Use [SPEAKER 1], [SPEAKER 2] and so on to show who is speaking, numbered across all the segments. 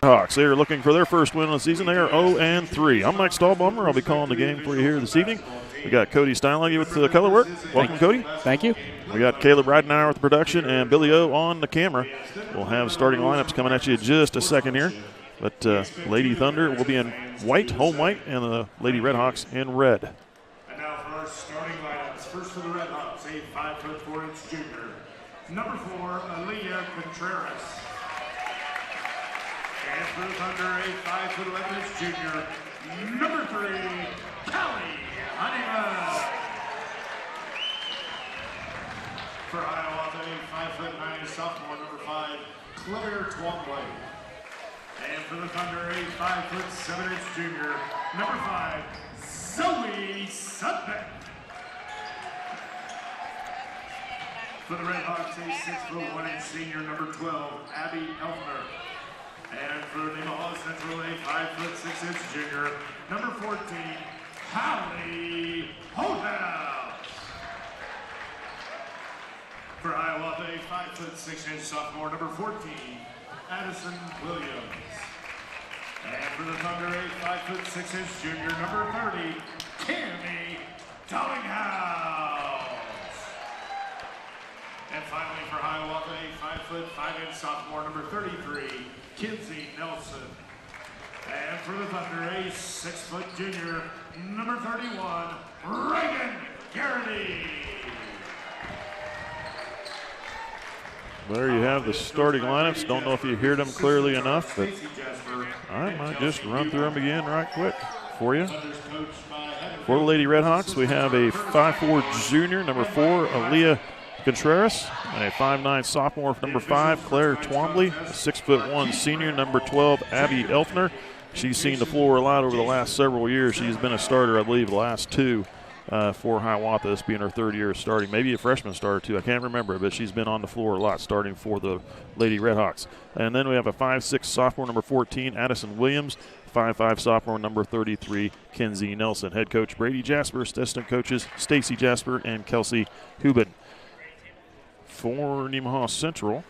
[SPEAKER 1] Hawks. They are looking for their first win of the season. They are 0-3. I'm Mike Stahlbummer. I'll be calling the game for you here this evening. We got Cody Steinlege with the color work. Welcome, Cody.
[SPEAKER 2] Thank you.
[SPEAKER 1] We got Caleb Ridenauer with the production and Billy O on the camera. We'll have starting lineups coming at you in just a second here. But Lady Thunder will be in white, home white, and the Lady Redhawks in red.
[SPEAKER 3] And now for our starting lineups. First for the Redhawks, a 5'4" junior. Number 4, Aaliyah Contreras. And for the Thunder, a 5'11" junior. Number 3, Callie Honeyman. For Hiawatha, a 5'9" sophomore. Number 5, Claire Twombly. And for the Thunder, a 5'7" junior. Number 5, Zoe Sudbeck. For the Redhawks, a 6'1" senior. Number 12, Abby Elfner. And for Nemaha Central, a 5'6" junior. Number 14, Hallie Holthouse. For Hiawatha, a 5'6" sophomore. Number 14, Addison Williams. And for the Thunder, a 5'6" junior. Number 30, Cammie Dollinghouse. And finally for Hiawatha, a 5'5" sophomore. Number 33, Kinsey Nelson. And for the Thunder, a 6' junior. Number 31, Reagan Garrity.
[SPEAKER 1] There you have the starting lineups. Don't know if you hear them clearly enough, but I might just run through them again right quick for you. For the Lady Redhawks, we have a 5'4" junior, number 4, Aaliyah Contreras, and a 5'9" sophomore, number 5, Claire Twombly, a 6'1" senior, number 12, Abby Elfner. She's seen the floor a lot over the last several years. She's been a starter, I believe, the last 2 for Hiawatha, this being her 3rd year starting. Maybe a freshman starter, too. I can't remember, but she's been on the floor a lot starting for the Lady Redhawks. And then we have a 5'6" sophomore, number 14, Addison Williams, 5'5" sophomore, number 33, Kinsey Nelson. Head coach Brady Jasper, assistant coaches Stacy Jasper and Kelsey Hubin. For Nemaha Central,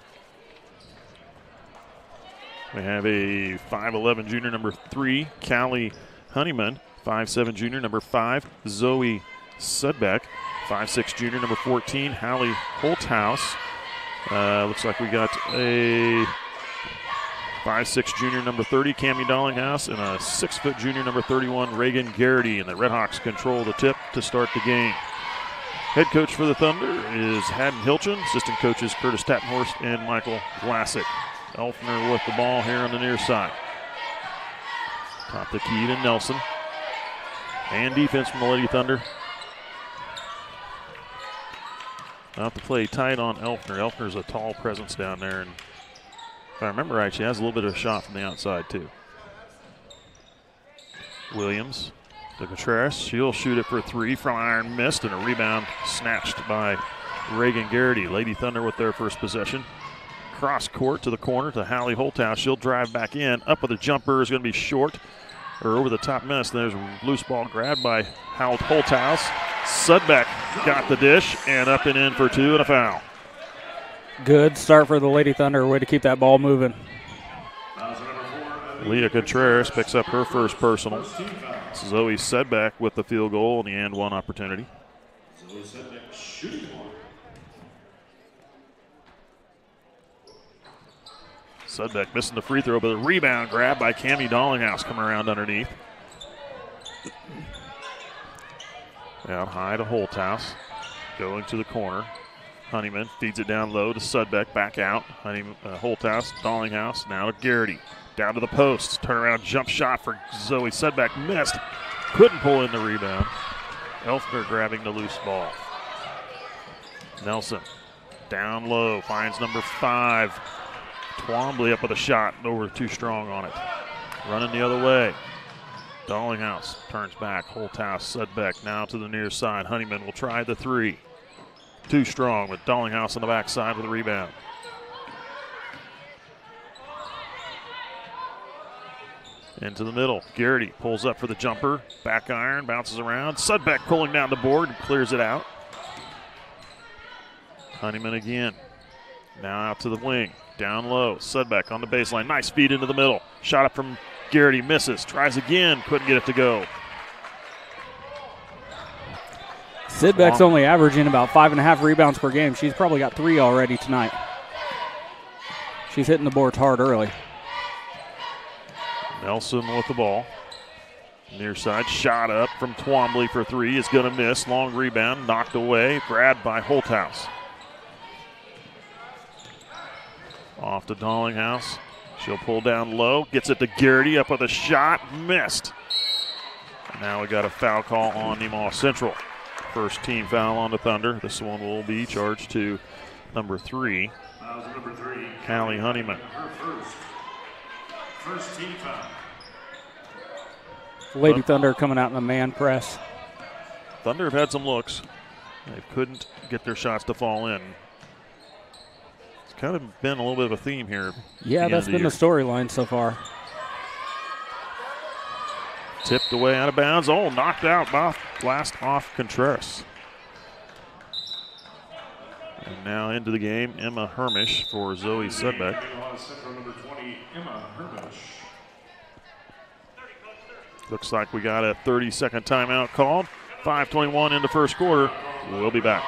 [SPEAKER 1] we have a 5'11" junior, number 3, Callie Honeyman, 5'7" junior, number 5, Zoe Sudbeck, 5'6" junior, number 14, Hallie Holthouse. Looks like we got a 5'6" junior, number 30, Cammie Dollinghouse, and a 6' junior, number 31, Reagan Garrity. And the Redhawks control the tip to start the game. Head coach for the Thunder is Haddon Hilchin. Assistant coaches Curtis Tappenhorst and Michael Vlasic. Elfner with the ball here on the near side. Top the key to Nelson. And defense from the Lady Thunder. Out to play tight on Elfner. Elfner's a tall presence down there. And if I remember right, she has a little bit of a shot from the outside too. Williams. To Contreras, she'll shoot it for 3 from iron, missed, and a rebound snatched by Reagan Garrity. Lady Thunder with their first possession. Cross court to the corner to Hallie Holthouse. She'll drive back in. Up with a jumper is going to be short, or over the top miss. There's a loose ball grabbed by Howell Holthouse. Sudbeck got the dish, and up and in for 2 and a foul.
[SPEAKER 2] Good start for the Lady Thunder. Way to keep that ball moving.
[SPEAKER 1] Leah Contreras picks up her first personal. Zoe Sudbeck with the field goal and the and one opportunity. Sudbeck missing the free throw, but a rebound grab by Cammie Dollinghouse coming around underneath. Out high to Holthouse. Going to the corner. Honeyman feeds it down low to Sudbeck. Back out. Holthouse, Dollinghouse, now to Garrity. Down to the post. Turnaround jump shot for Zoe Sudbeck. Missed. Couldn't pull in the rebound. Elfner grabbing the loose ball. Nelson down low. Finds number 5. Twombly up with a shot. Over too strong on it. Running the other way. Dollinghouse turns back. Holthouse, Sudbeck now to the near side. Honeyman will try the 3. Too strong with Dollinghouse on the backside with a rebound. Into the middle. Garrity pulls up for the jumper. Back iron, bounces around. Sudbeck pulling down the board and clears it out. Honeyman again. Now out to the wing. Down low, Sudbeck on the baseline. Nice feed into the middle. Shot up from Garrity, misses. Tries again, couldn't get it to go.
[SPEAKER 2] Sidbeck's only averaging about 5.5 rebounds per game. She's probably got 3 already tonight. She's hitting the boards hard early.
[SPEAKER 1] Nelson with the ball. Near side, shot up from Twombly for 3. Is going to miss. Long rebound, knocked away. Grabbed by Holthouse. Off to Dollinghouse. She'll pull down low. Gets it to Garrity. Up with a shot. Missed. And now we got a foul call on Nemaha Central. First team foul on the Thunder. This one will be charged to number 3, Callie Honeyman.
[SPEAKER 3] First team foul.
[SPEAKER 2] Lady Thunder coming out in a man press.
[SPEAKER 1] Thunder have had some looks. They couldn't get their shots to fall in. It's kind of been a little bit of a theme here.
[SPEAKER 2] Yeah, that's been the storyline so far.
[SPEAKER 1] Tipped away out of bounds. Oh, knocked out by blast off Contreras. And now into the game, Emma Hermish for Zoe Sudbeck.
[SPEAKER 3] Number 20, Emma Hermish.
[SPEAKER 1] Looks like we got a 30-second timeout called. 5:21 into first quarter. We'll be back.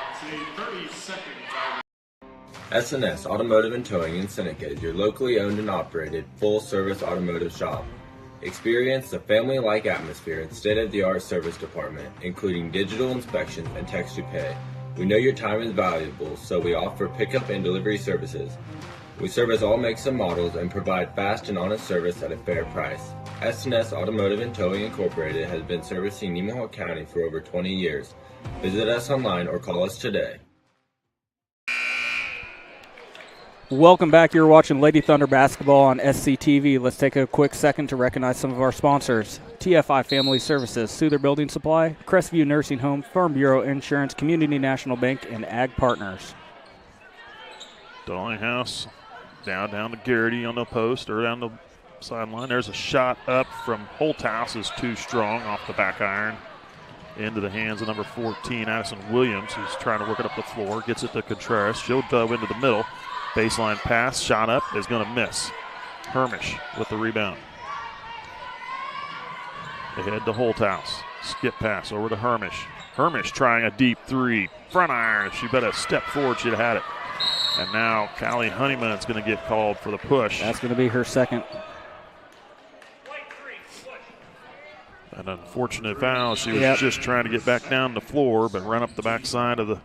[SPEAKER 4] S&S Automotive and Towing in Seneca is your locally owned and operated full-service automotive shop. Experience the family-like atmosphere and state-of-the-art service department, including digital inspections and text-to-pay. We know your time is valuable, so we offer pickup and delivery services. We service all makes and models and provide fast and honest service at a fair price. S&S Automotive and Towing Incorporated has been servicing Nemaha County for over 20 years. Visit us online or call us today.
[SPEAKER 2] Welcome back. You're watching Lady Thunder basketball on SCTV. Let's take a quick second to recognize some of our sponsors. TFI Family Services, Souther Building Supply, Crestview Nursing Home, Farm Bureau Insurance, Community National Bank, and Ag Partners.
[SPEAKER 1] Dollinghouse down to Garrity on the post or down the sideline. There's a shot up from Holthouse, is too strong off the back iron. Into the hands of number 14, Addison Williams, who's trying to work it up the floor. Gets it to Contreras. She'll dove into the middle. Baseline pass, shot up, is going to miss. Hermish with the rebound. Ahead to Holthouse. Skip pass over to Hermish. Hermish trying a deep 3. Front iron. If she better step forward, she'd have had it. And now Callie Honeyman's going to get called for the push.
[SPEAKER 2] That's going to be her second.
[SPEAKER 1] An unfortunate foul. She was just trying to get back down the floor, but run up the backside of the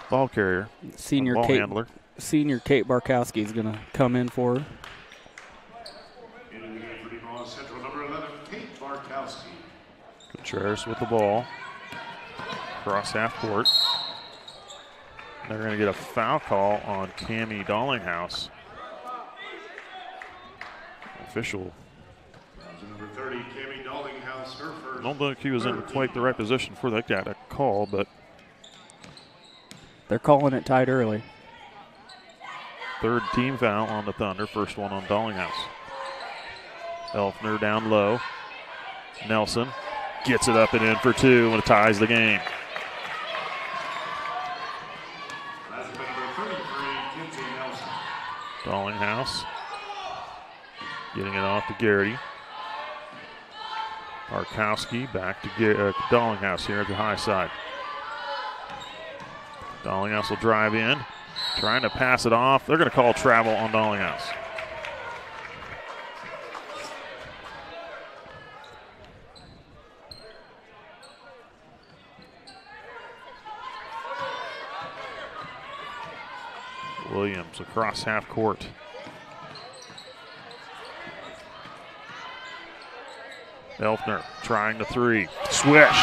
[SPEAKER 1] ball carrier.
[SPEAKER 2] Senior
[SPEAKER 1] handler.
[SPEAKER 2] Senior Kate Barkowski is going to come in for her.
[SPEAKER 3] Into the game for Nemaha Central, number 11, Kate Barkowski.
[SPEAKER 1] Contreras with the ball. Cross half court. They're going to get a foul call on Cammie Dollinghouse. Official.
[SPEAKER 3] Number 30, Cammie Dollinghouse, her first.
[SPEAKER 1] I don't think he was in quite the right position for that guy to call, but
[SPEAKER 2] they're calling it tight early.
[SPEAKER 1] Third team foul on the Thunder. First one on Dollinghouse. Elfner down low. Nelson gets it up and in for 2 and it ties the game. Dollinghouse getting it off to Garrity. Barkowski back to Dollinghouse here at the high side. Dollinghouse will drive in, trying to pass it off. They're going to call travel on Dollinghouse. Williams across half court. Elfner trying the 3. Swish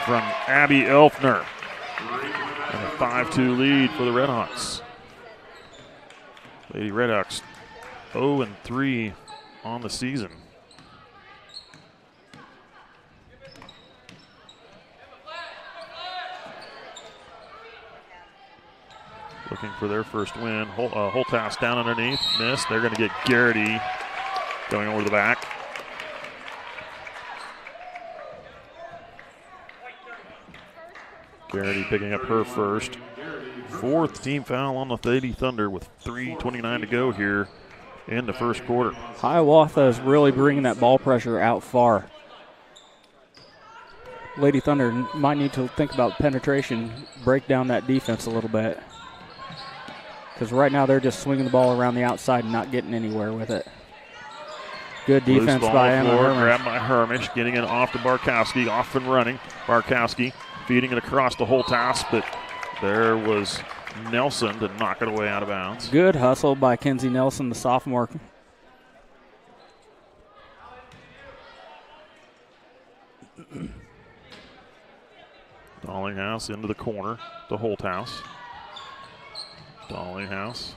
[SPEAKER 1] from Abby Elfner. And a 5-2 lead for the Redhawks. Lady Redhawks 0-3 on the season. Looking for their first win. Holthouse down underneath. Missed. They're going to get Garrity going over the back. Garrity picking up her first. Fourth team foul on the Lady Thunder with 3:29 to go here in the first quarter.
[SPEAKER 2] Hiawatha is really bringing that ball pressure out far. Lady Thunder might need to think about penetration, break down that defense a little bit. Because right now they're just swinging the ball around the outside and not getting anywhere with it. Good defense by Emma Hermish.
[SPEAKER 1] Grabbed by Hermish, getting it off to Barkowski, off and running. Barkowski feeding it across the whole task, but there was Nelson to knock it away out of bounds.
[SPEAKER 2] Good hustle by Kenzie Nelson, the sophomore.
[SPEAKER 1] Dollinghouse into the corner to Holthouse. Dollinghouse.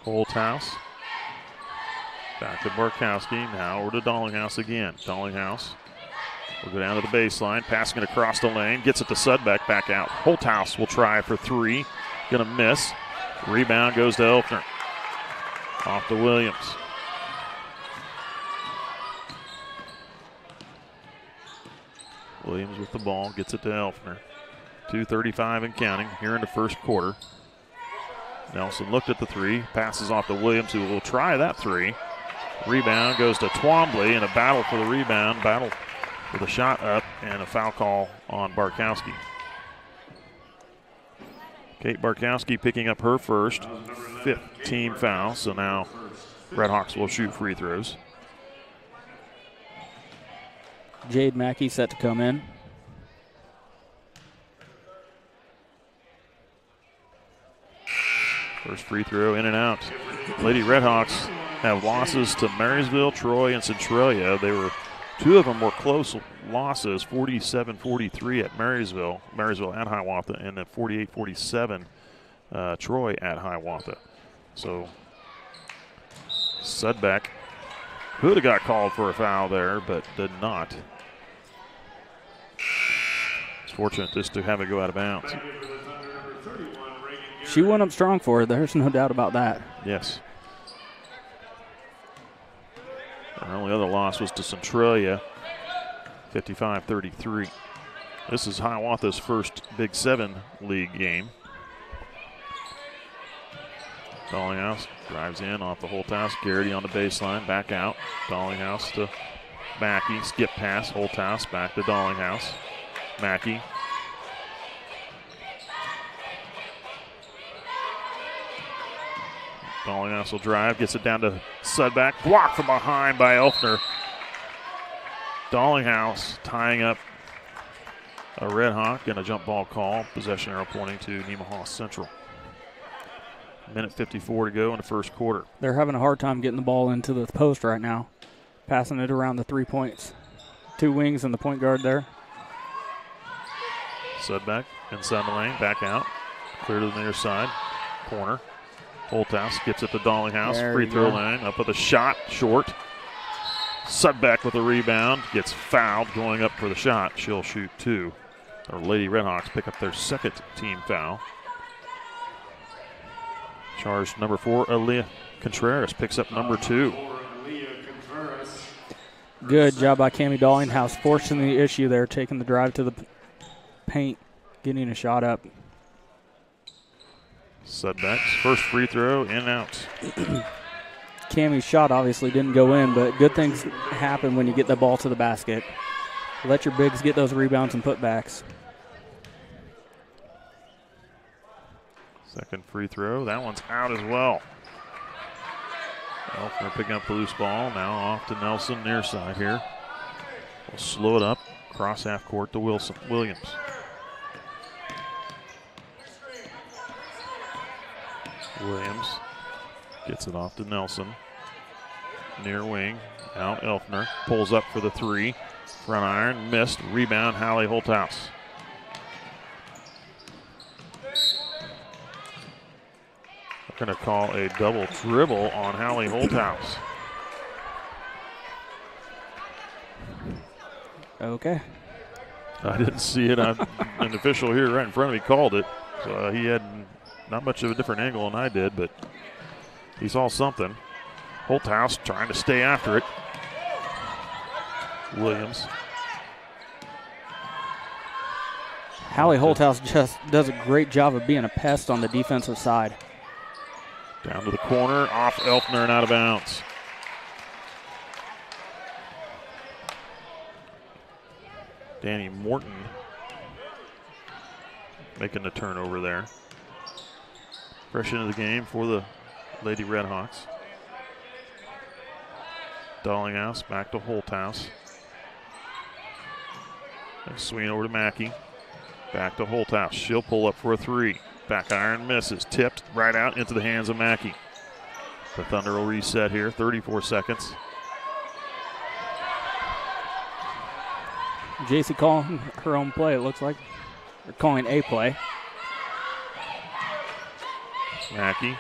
[SPEAKER 1] Holthouse. Back to Barkowski. Now over to Dollinghouse again. Dollinghouse will go down to the baseline, passing it across the lane. Gets it to Sudbeck, back out. Holthouse will try for three. Gonna miss. Rebound goes to Elfner. Off to Williams. Williams with the ball, gets it to Elfner. 2:35 and counting here in the first quarter. Nelson looked at the three, passes off to Williams, who will try that three. Rebound goes to Twombly in a battle for the rebound, battle for the shot up, and a foul call on Barkowski. Kate Barkowski picking up her first, fifth team foul, so now Redhawks will shoot free throws.
[SPEAKER 2] Jade Mackey set to come in.
[SPEAKER 1] First free throw in and out. Lady Redhawks have losses to Marysville, Troy, and Centralia. Two of them were close losses, 47-43 at Marysville at Hiawatha, and then 48-47 Troy at Hiawatha. So Sudbeck could have got called for a foul there, but did not. It's fortunate just to have it go out of bounds.
[SPEAKER 2] She went up strong for it. There's no doubt about that.
[SPEAKER 1] Yes. Our only other loss was to Centralia, 55-33. This is Hiawatha's first Big 7 league game. Dollinghouse drives in off the whole task. Garrity on the baseline, back out. Dollinghouse to Mackey, skip pass, whole task, back to Dollinghouse. Mackey. Dollinghouse will drive, gets it down to Sudbeck. Blocked from behind by Elfner. Dollinghouse tying up a Red Hawk and a jump ball call. Possession arrow pointing to Nemaha Central. Minute 54 to go in the first quarter.
[SPEAKER 2] They're having a hard time getting the ball into the post right now. Passing it around the 3 points. Two wings and the point guard there.
[SPEAKER 1] Sudbeck inside the lane, back out. Clear to the near side. Corner. Holthouse gets it to Dollinghouse. Free throw line. Up with a shot. Short. Sudbeck with a rebound. Gets fouled going up for the shot. She'll shoot two. Our Lady Redhawks pick up their second team foul. Charge number 4, Aaliyah Contreras picks up number 2.
[SPEAKER 2] Good job by Cammie Dollinghouse, forcing the issue there, taking the drive to the paint, getting a shot up.
[SPEAKER 1] Sudbeck's first free throw in and out.
[SPEAKER 2] Cammie's shot obviously didn't go in, but good things happen when you get the ball to the basket. Let your bigs get those rebounds and putbacks.
[SPEAKER 1] Second free throw. That one's out as well. Elfner picking up the loose ball. Now off to Nelson, near side here. We'll slow it up. Cross half court to Williams. Williams gets it off to Nelson. Near wing. Out Elfner. Pulls up for the three. Front iron. Missed. Rebound. Hallie Holthouse. Going to call a double dribble on Hallie Holthouse.
[SPEAKER 2] Okay.
[SPEAKER 1] I didn't see it. An official here right in front of me called it. So he had not much of a different angle than I did, but he saw something. Holthouse trying to stay after it. Williams
[SPEAKER 2] Hallie Holthouse just does a great job of being a pest on the defensive side.
[SPEAKER 1] Down to the corner, off Elfner and out of bounds. Danny Morton making the turnover there. Fresh into the game for the Lady Redhawks. Dallinghouse back to Holthouse. Swing over to Mackey. Back to Holthouse. She'll pull up for a three. Back iron misses. Tipped right out into the hands of Mackey. The Thunder will reset here. 34 seconds.
[SPEAKER 2] JC calling her own play, it looks like. They're calling a play.
[SPEAKER 1] Mackey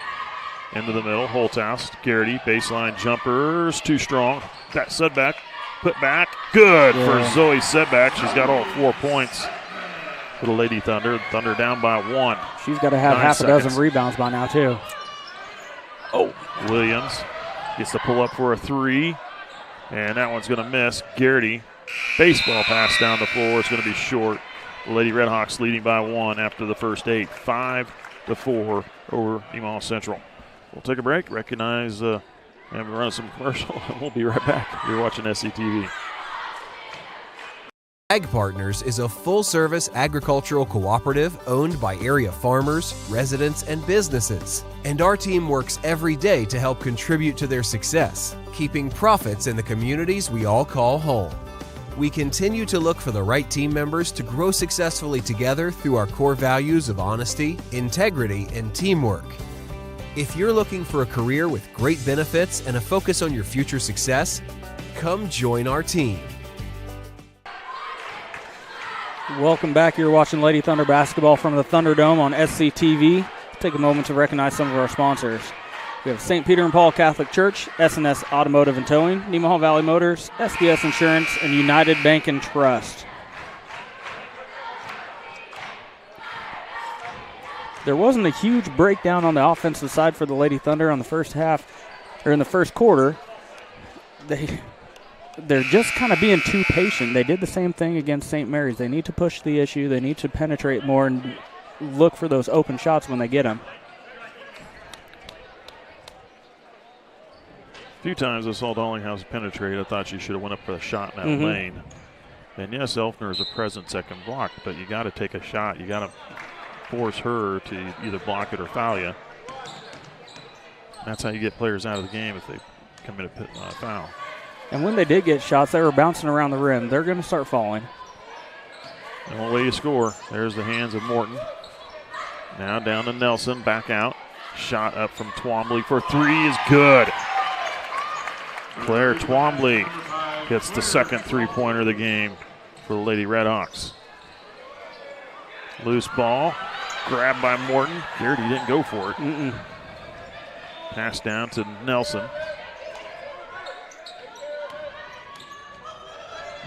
[SPEAKER 1] into the middle. Holthouse. Garrity. Baseline jumpers. Too strong. That setback. Put back. Good for Zoe Setback. She's got all 4 points for the Lady Thunder. Thunder down by 1.
[SPEAKER 2] She's got to have half a dozen rebounds by now, too.
[SPEAKER 1] Oh, Williams gets the pull up for a three. And that one's going to miss. Garrity. Baseball pass down the floor. It's going to be short. The Lady Redhawks leading by 1 after the first 8. 5-4 over Nemaha Central. We'll take a break. Recognize and run some commercial. We'll be right back. You're watching SCTV.
[SPEAKER 5] Ag Partners is a full-service agricultural cooperative owned by area farmers, residents, and businesses. And our team works every day to help contribute to their success, keeping profits in the communities we all call home. We continue to look for the right team members to grow successfully together through our core values of honesty, integrity, and teamwork. If you're looking for a career with great benefits and a focus on your future success, come join our team.
[SPEAKER 2] Welcome back. You're watching Lady Thunder basketball from the Thunderdome on SCTV. Take a moment to recognize some of our sponsors. We have St. Peter and Paul Catholic Church, S&S Automotive and Towing, Nemaha Valley Motors, SBS Insurance, and United Bank and Trust. There wasn't a huge breakdown on the offensive side for the Lady Thunder on the first half, or in the first quarter. They're just kind of being too patient. They did the same thing against St. Mary's. They need to push the issue. They need to penetrate more and look for those open shots when they get them.
[SPEAKER 1] A few times I saw Dallinghouse penetrate. I thought she should have went up for a shot in that lane. And yes, Elfner is a present second block, but you got to take a shot. You got to force her to either block it or foul you. That's how you get players out of the game if they commit a foul.
[SPEAKER 2] And when they did get shots, they were bouncing around the rim. They're going to start falling.
[SPEAKER 1] The only way you score. There's the hands of Morton. Now down to Nelson, back out. Shot up from Twombly for three is good. Claire Twombly gets the second three-pointer of the game for the Lady Redhawks. Loose ball, grabbed by Morton. Garrity didn't go for it. Pass down to Nelson.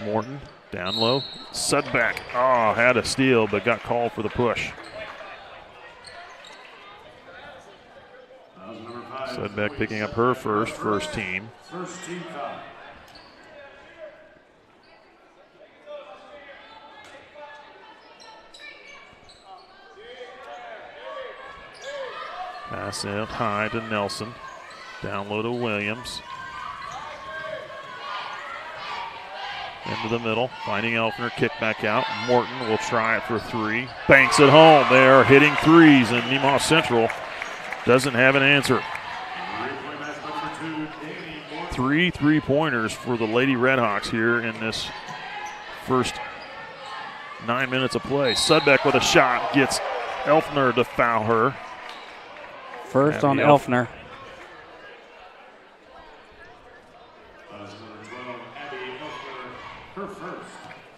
[SPEAKER 1] Morton down low. Sudback. Oh, had a steal, but got called for the push. Sudback picking up her first team.
[SPEAKER 3] First team foul.
[SPEAKER 1] Pass out high to Nelson. Down low to Williams. Into the middle, finding Elfner, kick back out. Morton will try it for three. Banks it home. They are hitting threes, and Nemaha Central doesn't have an answer. 3 3-pointers for the Lady Redhawks here in this first 9 minutes of play. Sudbeck with a shot, gets Elfner to foul her.
[SPEAKER 2] First on Elfner.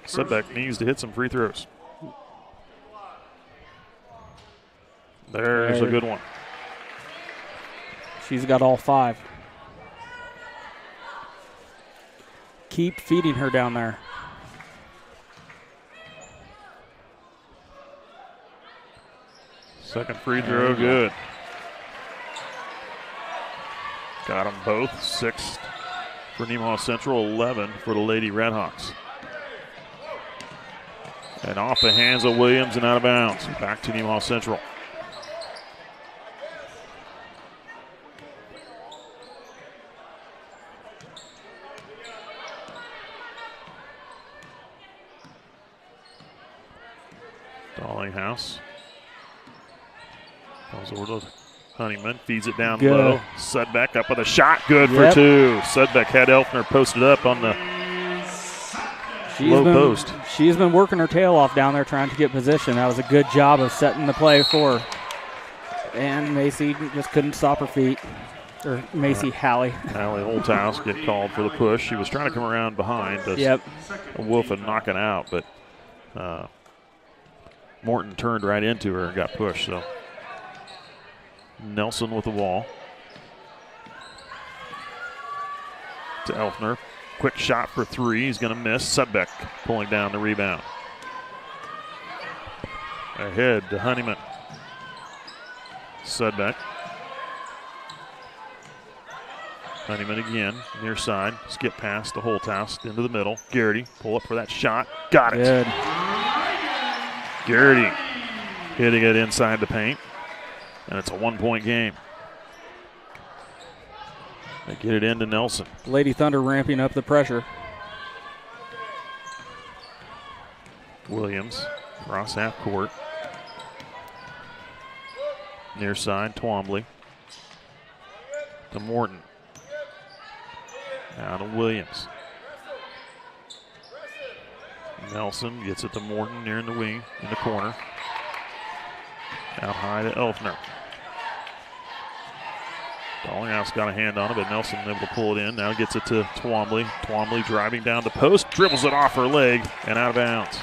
[SPEAKER 1] Sudbeck needs to hit some free throws. There's a good one.
[SPEAKER 2] She's got all 5. Keep feeding her down there.
[SPEAKER 1] Second free throw, good. Got them both. 6 for Nemaha Central, 11 for the Lady Redhawks. And off the hands of Williams and out of bounds. Back to Nemaha Central. House. Comes over to Honeyman, feeds it down low. Sudbeck up with a shot, good for two. Sudbeck had Elfner posted up on the low post.
[SPEAKER 2] She's been working her tail off down there trying to get position. That was a good job of setting the play for her. And Macy just couldn't stop her feet. Or Macy Hallie.
[SPEAKER 1] Hallie Holthouse get called for the push. She was trying to come around behind. Wolf and knock it out, but Morton turned right into her and got pushed. So Nelson with the ball. To Elfner. Quick shot for three. He's going to miss. Sudbeck pulling down the rebound. Ahead to Honeyman. Sudbeck. Honeyman again, near side. Skip past the Holthouse into the middle. Garrity pull up for that shot. Got it.
[SPEAKER 2] Good.
[SPEAKER 1] Garrity hitting it inside the paint. And it's a 1-point game. They get it into Nelson.
[SPEAKER 2] Lady Thunder ramping up the pressure.
[SPEAKER 1] Williams, cross half court. Near side, Twombly. To Morton. Now to Williams. Nelson gets it to Morton near in the wing, in the corner. Out high to Elfner. Dallinghouse got a hand on it, but Nelson able to pull it in. Now gets it to Twombly. Twombly driving down the post, dribbles it off her leg and out of bounds.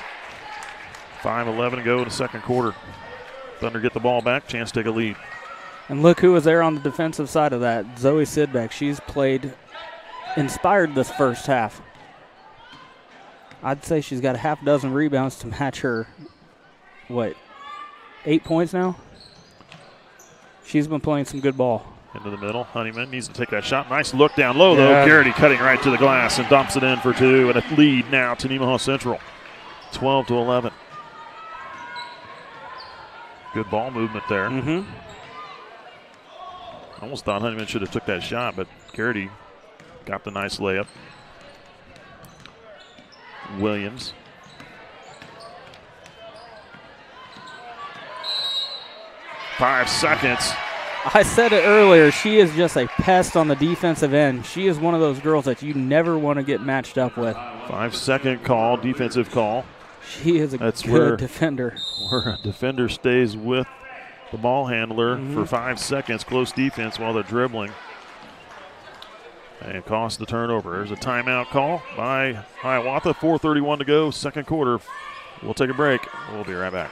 [SPEAKER 1] 5:11 to go in the second quarter. Thunder get the ball back, chance to take a lead.
[SPEAKER 2] And look who was there on the defensive side of that. Zoe Sidbeck. She's played inspired this first half. I'd say she's got a half dozen rebounds to match her, 8 points now? She's been playing some good ball.
[SPEAKER 1] Into the middle. Honeyman needs to take that shot. Nice look down low, though. Garrity cutting right to the glass and dumps it in for two. And a lead now to Nemaha Central. 12-11. Good ball movement there.
[SPEAKER 2] Mm-hmm.
[SPEAKER 1] Almost thought Honeyman should have took that shot, but Garrity got the nice layup. Williams. Five seconds.
[SPEAKER 2] I said it earlier, she is just a pest on the defensive end. She is one of those girls that you never want to get matched up with.
[SPEAKER 1] 5-second call, defensive call.
[SPEAKER 2] She is a good defender.
[SPEAKER 1] Where a defender stays with the ball handler for 5 seconds, close defense while they're dribbling. And cost the turnover. There's a timeout call by Hiawatha. 4:31 to go, second quarter. We'll take a break. We'll be right back.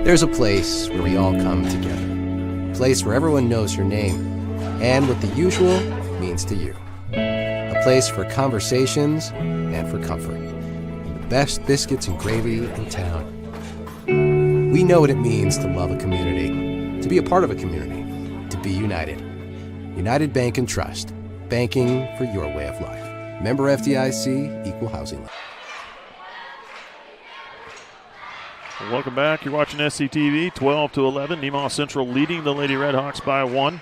[SPEAKER 5] There's a place where we all come together. A place where everyone knows your name and what the usual means to you. A place for conversations and for comfort. The best biscuits and gravy in town. We know what it means to love a community, to be a part of a community, to be united. United Bank and Trust. Banking for your way of life. Member FDIC, Equal Housing Loan.
[SPEAKER 1] Welcome back. You're watching SCTV, 12-11. Nemaha Central leading the Lady Redhawks by 1.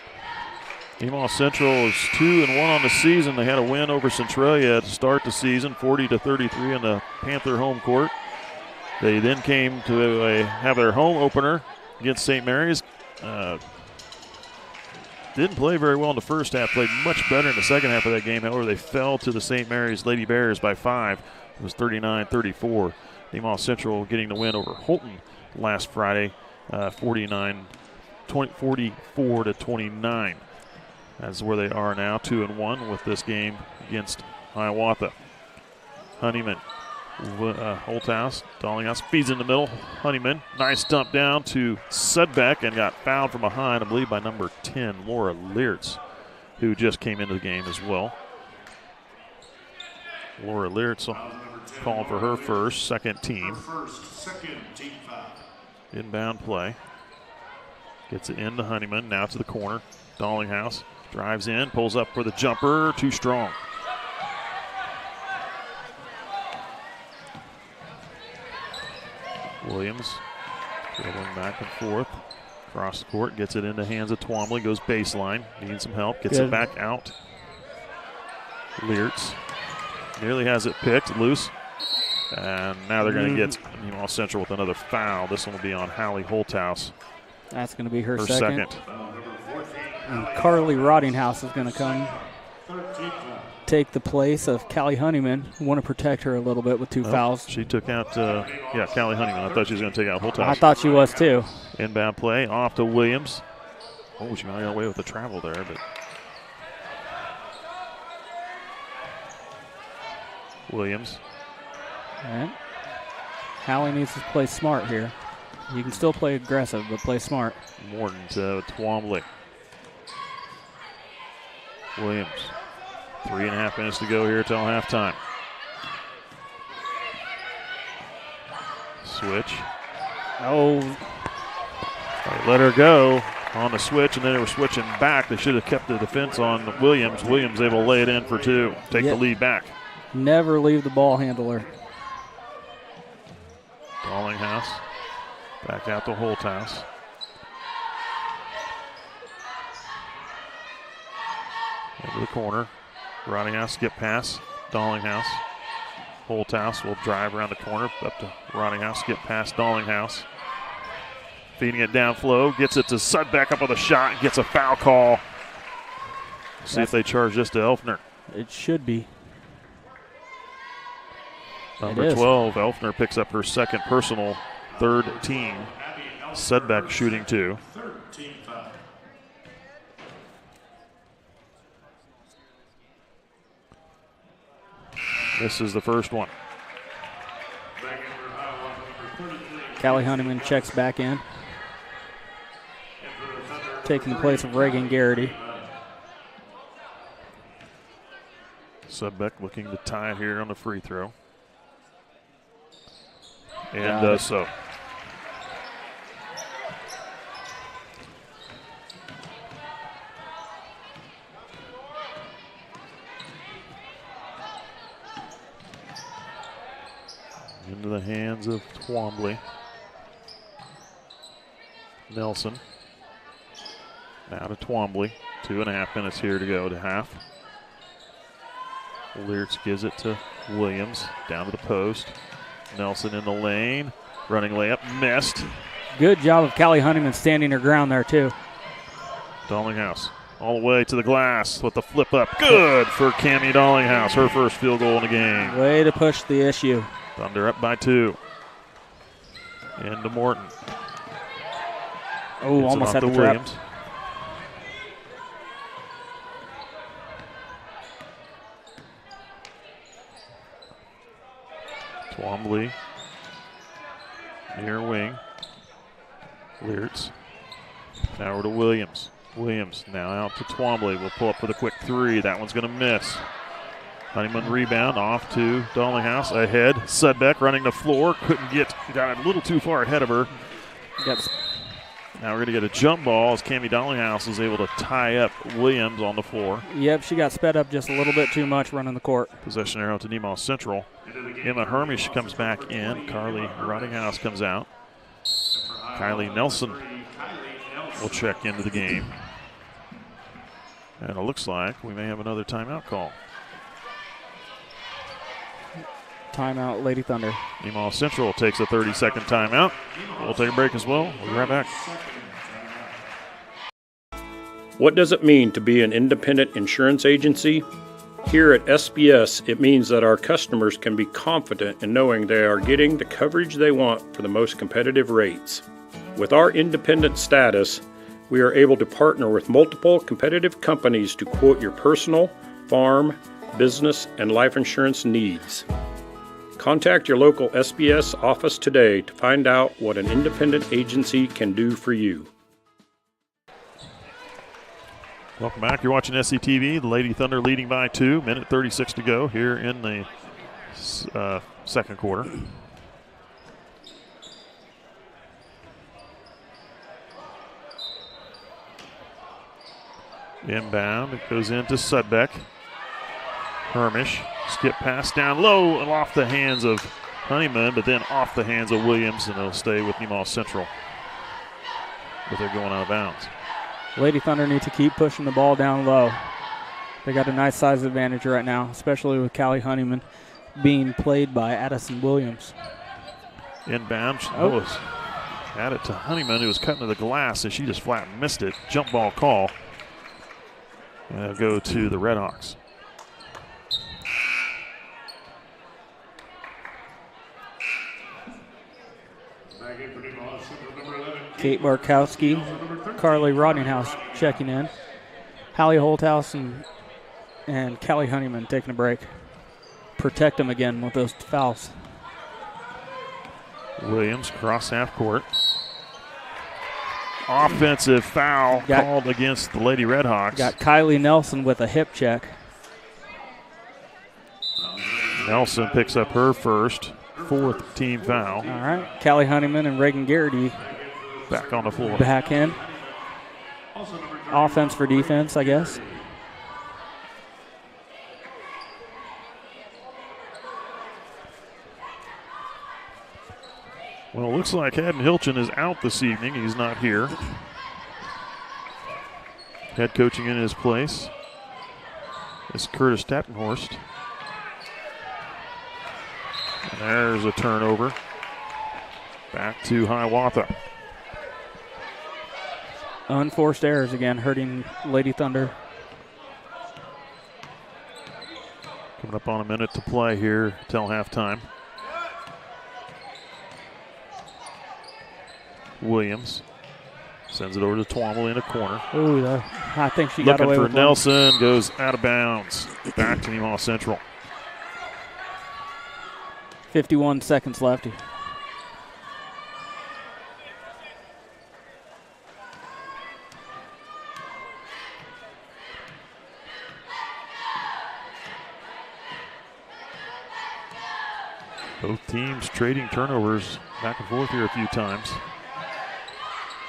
[SPEAKER 1] Nemaha Central is 2-1 on the season. They had a win over Centralia to start the season, 40-33 in the Panther home court. They then came to have their home opener against St. Mary's. Didn't play very well in the first half, played much better in the second half of that game. However, they fell to the St. Mary's Lady Bears by 5. It was 39-34. Nemaha Central getting the win over Holton last Friday, 44-29. That's where they are now, 2-1 with this game against Hiawatha. Honeyman, Holthouse, Dallinghouse feeds in the middle. Honeyman, nice dump down to Sudbeck and got fouled from behind, I believe, by number 10, Laura Leertz, who just came into the game as well. Laura Leertz called for her first, second team. Inbound play. Gets it into Honeyman, now to the corner. Dallinghouse Drives in, pulls up for the jumper, too strong. Williams dribbling back and forth. Across the court, gets it into hands of Twombly, goes baseline, needing some help, gets it back out. Leertz nearly has it picked, loose. And now they're going to get Nemaha Central with another foul. This one will be on Hallie Holthouse.
[SPEAKER 2] That's going to be her second. And Carly Rottinghouse is going to come take the place of Callie Honeyman. Want to protect her a little bit with two fouls.
[SPEAKER 1] She took out, Callie Honeyman. I thought she was going to take out Holthouse.
[SPEAKER 2] I thought she was too.
[SPEAKER 1] Inbound play, off to Williams. Oh, she might have got away with the travel there, but Williams.
[SPEAKER 2] All right. Hallie needs to play smart here. You can still play aggressive, but play smart.
[SPEAKER 1] Morton to Twombly. Williams. 3.5 minutes to go here till halftime. Switch.
[SPEAKER 2] Oh.
[SPEAKER 1] They let her go on the switch, and then they were switching back. They should have kept the defense on Williams. Williams able to lay it in for two. Take the lead back.
[SPEAKER 2] Never leave the ball handler.
[SPEAKER 1] Dallinghouse. Back out to Holthouse. Into the corner. Rottinghouse, skip pass. Dallinghouse. Holthouse will drive around the corner. Up to Rottinghouse, skip pass. Dallinghouse. Feeding it down flow. Gets it to Sudbeck up with a shot. And gets a foul call. See if they charge this to Elfner.
[SPEAKER 2] It should be.
[SPEAKER 1] Number 12, Elfner picks up her second personal, third team. Sudbeck shooting two. This is the first one.
[SPEAKER 2] Callie Honeyman checks back in. Taking the place of Reagan Garrity.
[SPEAKER 1] Sudbeck looking to tie it here on the free throw. And does so. Into the hands of Twombly. Nelson. Now to Twombly. 2.5 minutes here to go to half. Leertz gives it to Williams. Down to the post. Nelson in the lane. Running layup. Missed.
[SPEAKER 2] Good job of Callie Honeyman standing her ground there, too.
[SPEAKER 1] Dallinghouse all the way to the glass with the flip up. Good for Cammie Dallinghouse. Her first field goal in the game.
[SPEAKER 2] Way to push the issue.
[SPEAKER 1] Thunder up by 2. Into Morton.
[SPEAKER 2] Oh, almost had the Williams. Trap.
[SPEAKER 1] Twombly. Near wing. Leertz. Now over to Williams. Williams now out to Twombly. Will pull up for the quick three. That one's going to miss. Honeyman rebound off to Dallinghouse. Ahead. Sudbeck running the floor. Couldn't get. Got a little too far ahead of her.
[SPEAKER 2] Yes.
[SPEAKER 1] Now we're going to get a jump ball as Cammie Dallinghouse is able to tie up Williams on the floor.
[SPEAKER 2] Yep, she got sped up just a little bit too much running the court.
[SPEAKER 1] Possession arrow to Nemaha Central. Emma Hermish comes back in. Carly Rottinghouse comes out. Kylie Nelson will check into the game. And it looks like we may have another timeout call.
[SPEAKER 2] Timeout, Lady Thunder.
[SPEAKER 1] Nemaha Central takes a 30-second timeout. We'll take a break as well. We'll be right back.
[SPEAKER 6] What does it mean to be an independent insurance agency? Here at SBS, it means that our customers can be confident in knowing they are getting the coverage they want for the most competitive rates. With our independent status, we are able to partner with multiple competitive companies to quote your personal, farm, business, and life insurance needs. Contact your local SBS office today to find out what an independent agency can do for you.
[SPEAKER 1] Welcome back. You're watching SCTV. The Lady Thunder leading by 2. Minute 36 to go here in the second quarter. Inbound, it goes into Sudbeck. Hermish, skip pass down low and off the hands of Honeyman, but then off the hands of Williams, and it'll stay with Nemaha Central. But they're going out of bounds.
[SPEAKER 2] Lady Thunder need to keep pushing the ball down low. They got a nice size advantage right now, especially with Callie Honeyman being played by Addison Williams.
[SPEAKER 1] Inbound, had it to Honeyman, who was cutting to the glass, and she just flat missed it. Jump ball call. And it'll go to the Redhawks.
[SPEAKER 2] Kate Barkowski, Carly Rodninghouse checking in. Hallie Holthouse and Callie Honeyman taking a break. Protect them again with those fouls.
[SPEAKER 1] Williams cross half court. Offensive foul called against the Lady Redhawks.
[SPEAKER 2] Got Kylie Nelson with a hip check.
[SPEAKER 1] Nelson picks up her first, 4th team foul.
[SPEAKER 2] All right, Callie Honeyman and Reagan Garrity
[SPEAKER 1] back on the floor.
[SPEAKER 2] Back in. Offense for defense, I guess.
[SPEAKER 1] Well, it looks like Haddon Hilton is out this evening. He's not here. Head coaching in his place is Curtis Tattenhorst. And there's a turnover. Back to Hiawatha.
[SPEAKER 2] Unforced errors again, hurting Lady Thunder.
[SPEAKER 1] Coming up on a minute to play here till halftime. Williams sends it over to Twombly in a corner.
[SPEAKER 2] Ooh, I think she got away with
[SPEAKER 1] looking for Nelson, goes out of bounds. Back to Nemaha Central.
[SPEAKER 2] 51 seconds left.
[SPEAKER 1] Both teams trading turnovers back and forth here a few times.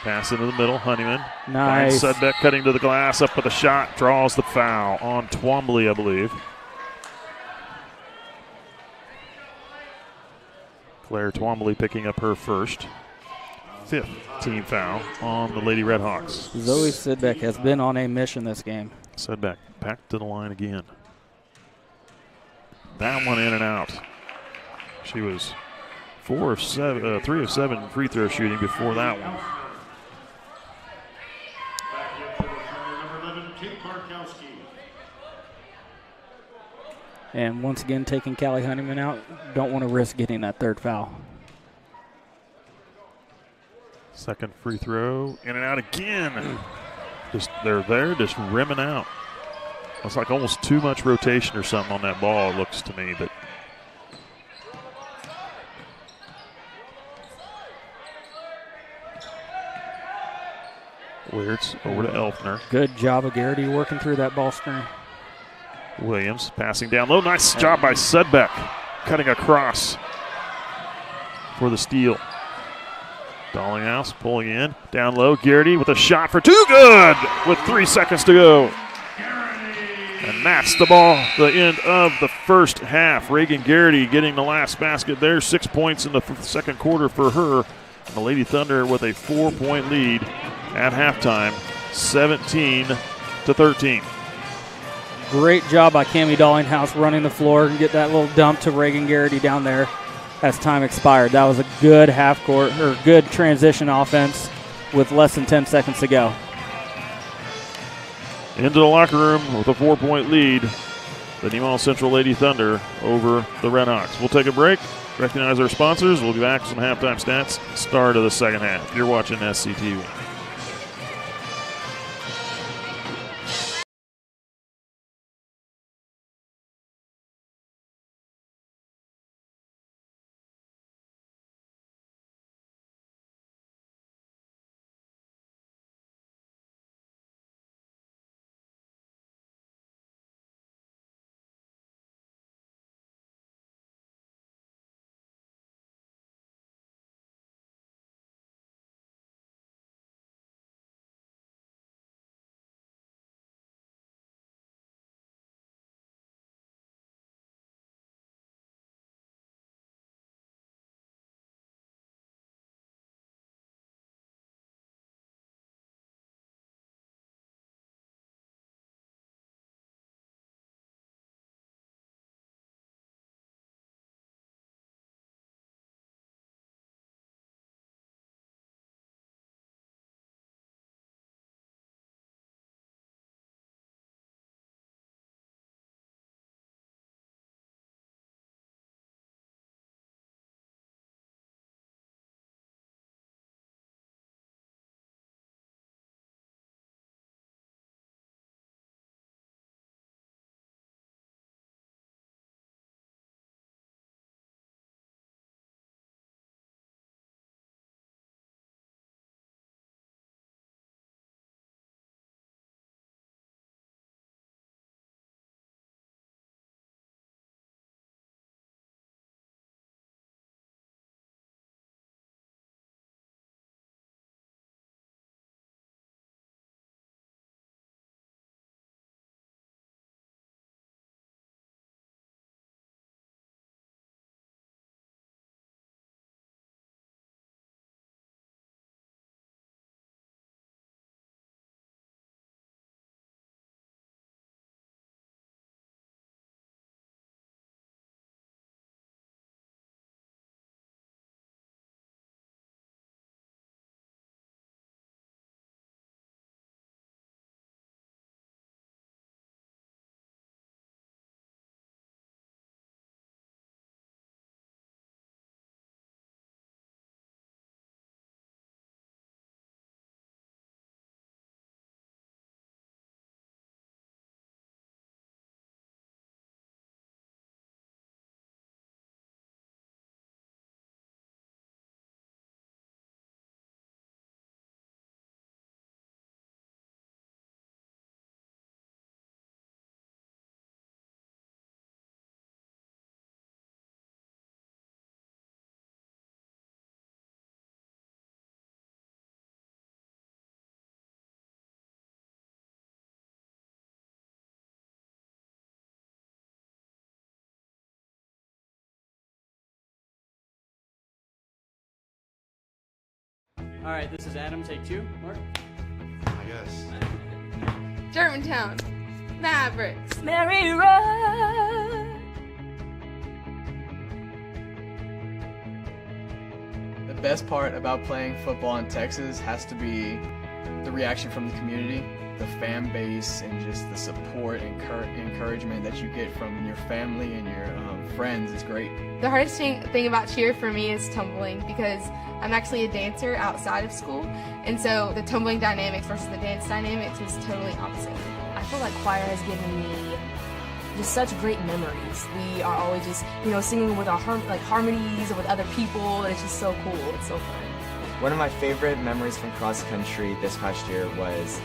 [SPEAKER 1] Pass into the middle, Honeyman.
[SPEAKER 2] Nice.
[SPEAKER 1] Sudbeck cutting to the glass, up with a shot, draws the foul on Twombly, I believe. Claire Twombly picking up her first. 5th team foul on the Lady Redhawks.
[SPEAKER 2] Zoe Sudbeck has been on a mission this game.
[SPEAKER 1] Sudbeck back to the line again. That one in and out. She was 3 of 7 free throw shooting before that one.
[SPEAKER 2] And once again, taking Callie Honeyman out. Don't want to risk getting that 3rd foul.
[SPEAKER 1] Second free throw, in and out again. They're there, just rimming out. It's like almost too much rotation or something on that ball, it looks to me. But Weirds over to Elfner.
[SPEAKER 2] Good job of Garrity working through that ball screen.
[SPEAKER 1] Williams passing down low. Nice job by Sudbeck, cutting across for the steal. Dollinghouse pulling in, down low. Garrity with a shot for 2, good, with 3 seconds to go. And that's the ball, the end of the first half. Reagan Garrity getting the last basket there. 6 points in the second quarter for her. And the Lady Thunder with a 4-point lead at halftime, 17-13.
[SPEAKER 2] Great job by Cammie Dollinghouse running the floor and get that little dump to Reagan Garrity down there as time expired. That was a good good transition offense with less than 10 seconds to go.
[SPEAKER 1] Into the locker room with a 4-point lead, the Nemaha Central Lady Thunder over the Redhawks. We'll take a break, recognize our sponsors. We'll be back with some halftime stats, start of the second half. You're watching SCTV.
[SPEAKER 2] All right, this is Adam. Take 2. Mark.
[SPEAKER 7] I guess.
[SPEAKER 8] Germantown. Mavericks.
[SPEAKER 9] Mary Road.
[SPEAKER 10] The best part about playing football in Texas has to be the reaction from the community, the fan base, and just the support and encouragement that you get from your family and your friends is great.
[SPEAKER 8] The hardest thing about cheer for me is tumbling, because I'm actually a dancer outside of school, and so the tumbling dynamics versus the dance dynamics is totally opposite.
[SPEAKER 9] I feel like choir has given me just such great memories. We are always just, singing with our harmonies and with other people, and it's just so cool. It's so fun.
[SPEAKER 11] One of my favorite memories from cross country this past year was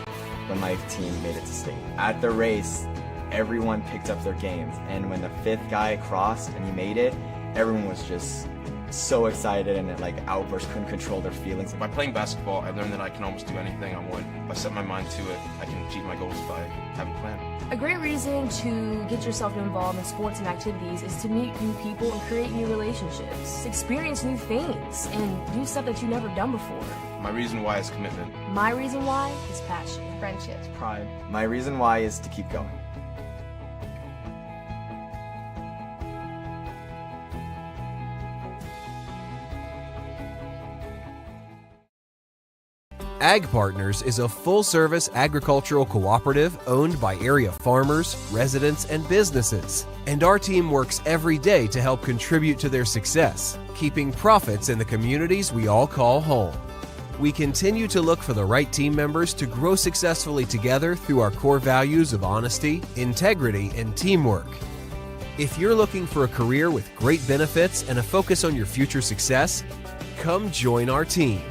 [SPEAKER 11] when my team made it to state. At the race, everyone picked up their games, and when the 5th guy crossed and he made it, everyone was just so excited and outburst, couldn't control their feelings.
[SPEAKER 7] By playing basketball, I learned that I can almost do anything I want. If I set my mind to it, I can achieve my goals if I have a plan.
[SPEAKER 9] A great reason to get yourself involved in sports and activities is to meet new people and create new relationships, experience new things, and do stuff that you've never done before.
[SPEAKER 7] My reason why is commitment.
[SPEAKER 9] My reason why is passion.
[SPEAKER 8] Friendships.
[SPEAKER 10] Pride.
[SPEAKER 11] My reason why is to keep going.
[SPEAKER 5] Ag Partners is a full-service agricultural cooperative owned by area farmers, residents, and businesses. And our team works every day to help contribute to their success, keeping profits in the communities we all call home. We continue to look for the right team members to grow successfully together through our core values of honesty, integrity, and teamwork. If you're looking for a career with great benefits and a focus on your future success, come join our team.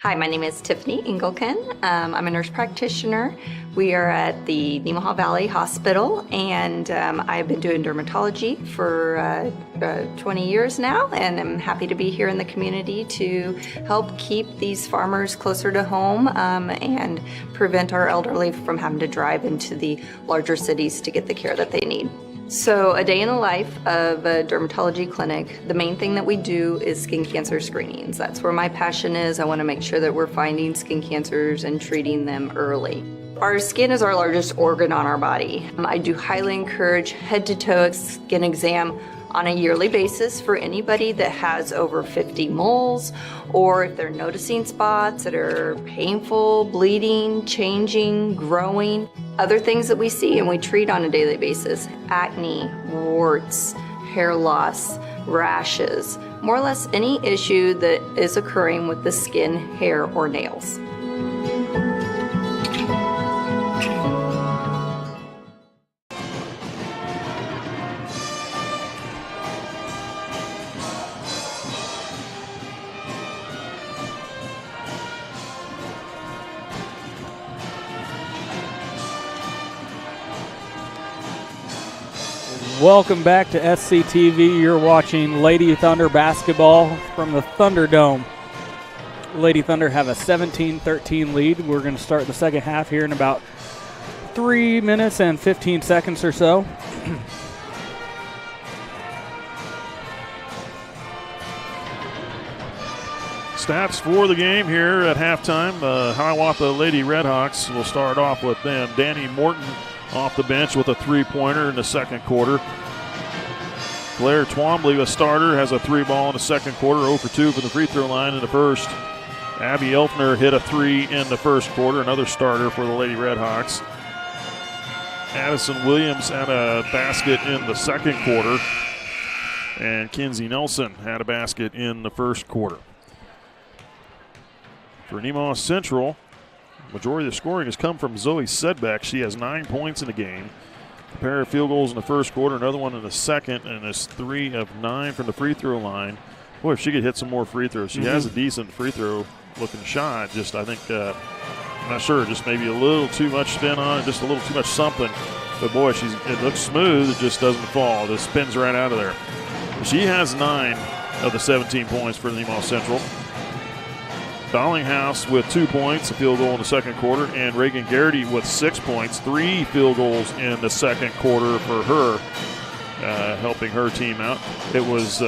[SPEAKER 12] Hi, my name is Tiffany Engelken. I'm a nurse practitioner. We are at the Nemaha Valley Hospital, and I've been doing dermatology for 20 years now, and I'm happy to be here in the community to help keep these farmers closer to home and prevent our elderly from having to drive into the larger cities to get the care that they need. So a day in the life of a dermatology clinic, the main thing that we do is skin cancer screenings. That's where my passion is. I want to make sure that we're finding skin cancers and treating them early. Our skin is our largest organ on our body. I do highly encourage head-to-toe skin exam on a yearly basis for anybody that has over 50 moles, or if they're noticing spots that are painful, bleeding, changing, growing. Other things that we see and we treat on a daily basis: acne, warts, hair loss, rashes, more or less any issue that is occurring with the skin, hair, or nails.
[SPEAKER 2] Welcome back to SCTV. You're watching Lady Thunder basketball from the Thunderdome. Lady Thunder have a 17-13 lead. We're going to start the second half here in about 3 minutes and 15 seconds or so.
[SPEAKER 1] Stats for the game here at halftime. The Hiawatha Lady Redhawks will start off with them. Danny Morton off the bench with a three-pointer in the second quarter. Claire Twombly, a starter, has a three-ball in the second quarter, 0 for 2 from the free throw line in the first. Abby Elfner hit a three in the first quarter, another starter for the Lady Redhawks. Addison Williams had a basket in the second quarter, and Kinsey Nelson had a basket in the first quarter. For Nemaha Central, majority of the scoring has come from Zoe Sedbeck. She has 9 points in the game. A pair of field goals in the first quarter, another one in the second, and is 3 of 9 from the free throw line. Boy, if she could hit some more free throws. She has a decent free throw looking shot. Just, I think, I'm not sure, just maybe a little too much spin on it, just a little too much something. But boy, it looks smooth. It just doesn't fall. It just spins right out of there. She has 9 of the 17 points for Nemaha Central. Dollinghouse with 2 points, a field goal in the second quarter, and Reagan Garrity with 6 points, 3 field goals in the second quarter for her, helping her team out. It was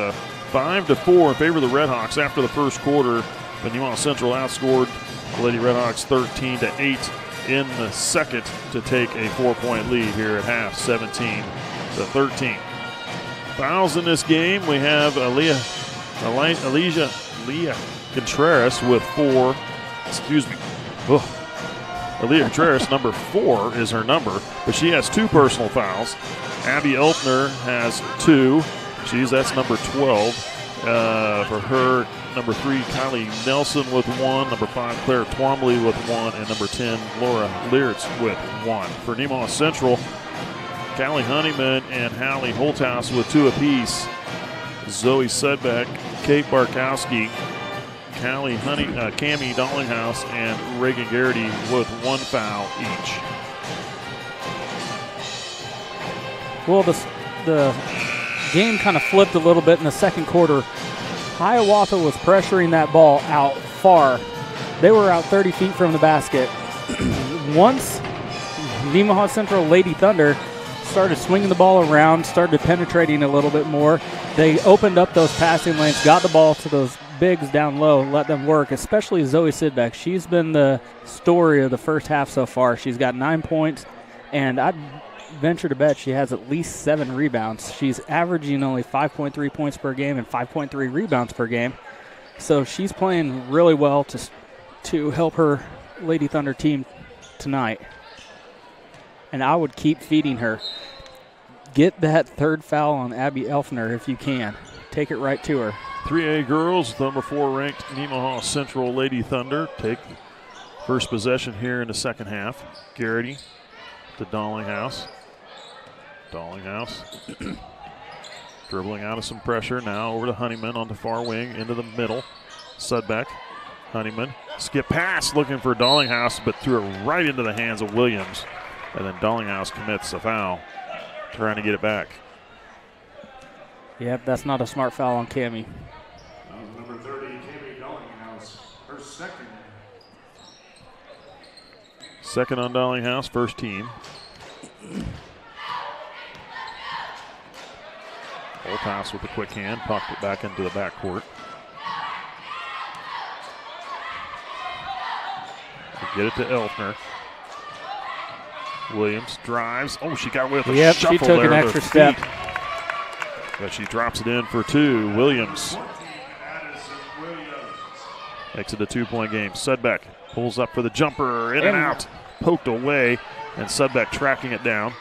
[SPEAKER 1] 5-4 in favor of the Redhawks after the first quarter. But Nemaha Central outscored the Lady Redhawks 13-8 in the second to take a 4-point lead here at half, 17-13. Fouls in this game. We have Leah Contreras with 4. Excuse me. Ugh. Aaliyah Contreras, number 4 is her number, but she has 2 personal fouls. Abby Elfner has 2. That's number 12. For her, number 3, Kylie Nelson with 1. Number 5, Claire Twombly with 1. And number 10, Laura Leertz with 1. For Nemaha Central, Callie Honeyman and Hallie Holthouse with 2 apiece. Zoe Sudbeck, Kate Barkowski, Cammie Dollinghouse, and Reagan Garrity with 1 foul each.
[SPEAKER 2] Well, the game kind of flipped a little bit in the second quarter. Hiawatha was pressuring that ball out far. They were out 30 feet from the basket. Once Nemaha Central Lady Thunder started swinging the ball around, started penetrating a little bit more, they opened up those passing lanes, got the ball to those bigs down low, let them work, especially Zoe Sidbeck. She's been the story of the first half so far. She's got 9 points, and I'd venture to bet she has at least 7 rebounds. She's averaging only 5.3 points per game and 5.3 rebounds per game. So she's playing really well to help her Lady Thunder team tonight. And I would keep feeding her. Get that third foul on Abby Elfner if you can. Take it right to her.
[SPEAKER 1] 3A girls, number 4 ranked Nemaha Central Lady Thunder take first possession here in the second half. Garrity to Dollinghouse. Dribbling out of some pressure now over to Honeyman on the far wing into the middle. Sudbeck, Honeyman, skip pass looking for Dollinghouse, but threw it right into the hands of Williams. And then Dollinghouse commits a foul, trying to get it back.
[SPEAKER 2] Yep, that's not a smart foul on Cammie.
[SPEAKER 3] Number 30, Cammie Dollinghouse, her second.
[SPEAKER 1] Second on Dollinghouse, first team. Holthouse with a quick hand, popped it back into the backcourt. Get it to Elfner. Williams drives. Oh, she got away with a shuffle
[SPEAKER 2] she took
[SPEAKER 1] there
[SPEAKER 2] an extra step.
[SPEAKER 1] But she drops it in for 2. Williams makes it a 2-point game. Sudbeck pulls up for the jumper, in and out. Poked away, and Sudbeck tracking it down.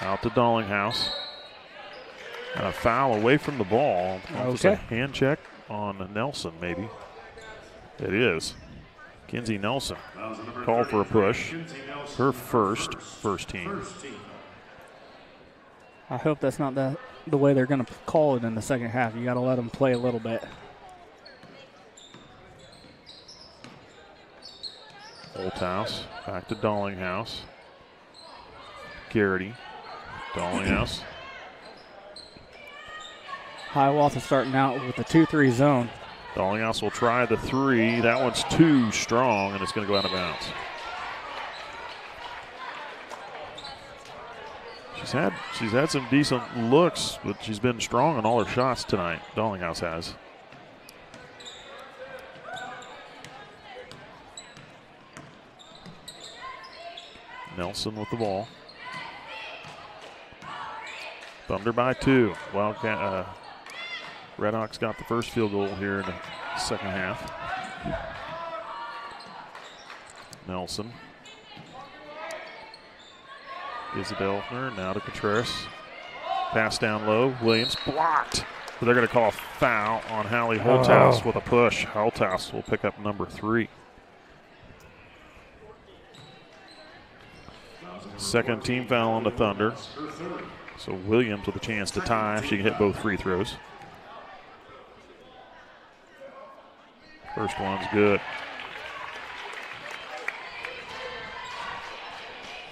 [SPEAKER 1] Out to Dollinghouse. And a foul away from the ball. It's a hand check on Nelson, maybe. It is. Kinsey Nelson called for a push. Her first team.
[SPEAKER 2] I hope that's not the way they're going to call it in the second half. You got to let them play a little bit.
[SPEAKER 1] Holthouse back to Dollinghouse. Garrity. Dollinghouse.
[SPEAKER 2] Hiawatha starting out with the 2-3 zone.
[SPEAKER 1] Dollinghouse will try the 3. That one's too strong, and it's going to go out of bounds. She's had some decent looks, but she's been strong on all her shots tonight. Dollinghouse has. Nelson with the ball. Thunder by 2. Wildcat. Redhawks got the first field goal here in the second half. Nelson. Gives it to Elfner. Now to Contreras. Pass down low. Williams blocked. But they're going to call a foul on Hallie Holthouse with a push. Holthouse will pick up number 3. Second team foul on the Thunder. So Williams with a chance to tie if she can hit both free throws. First one's good.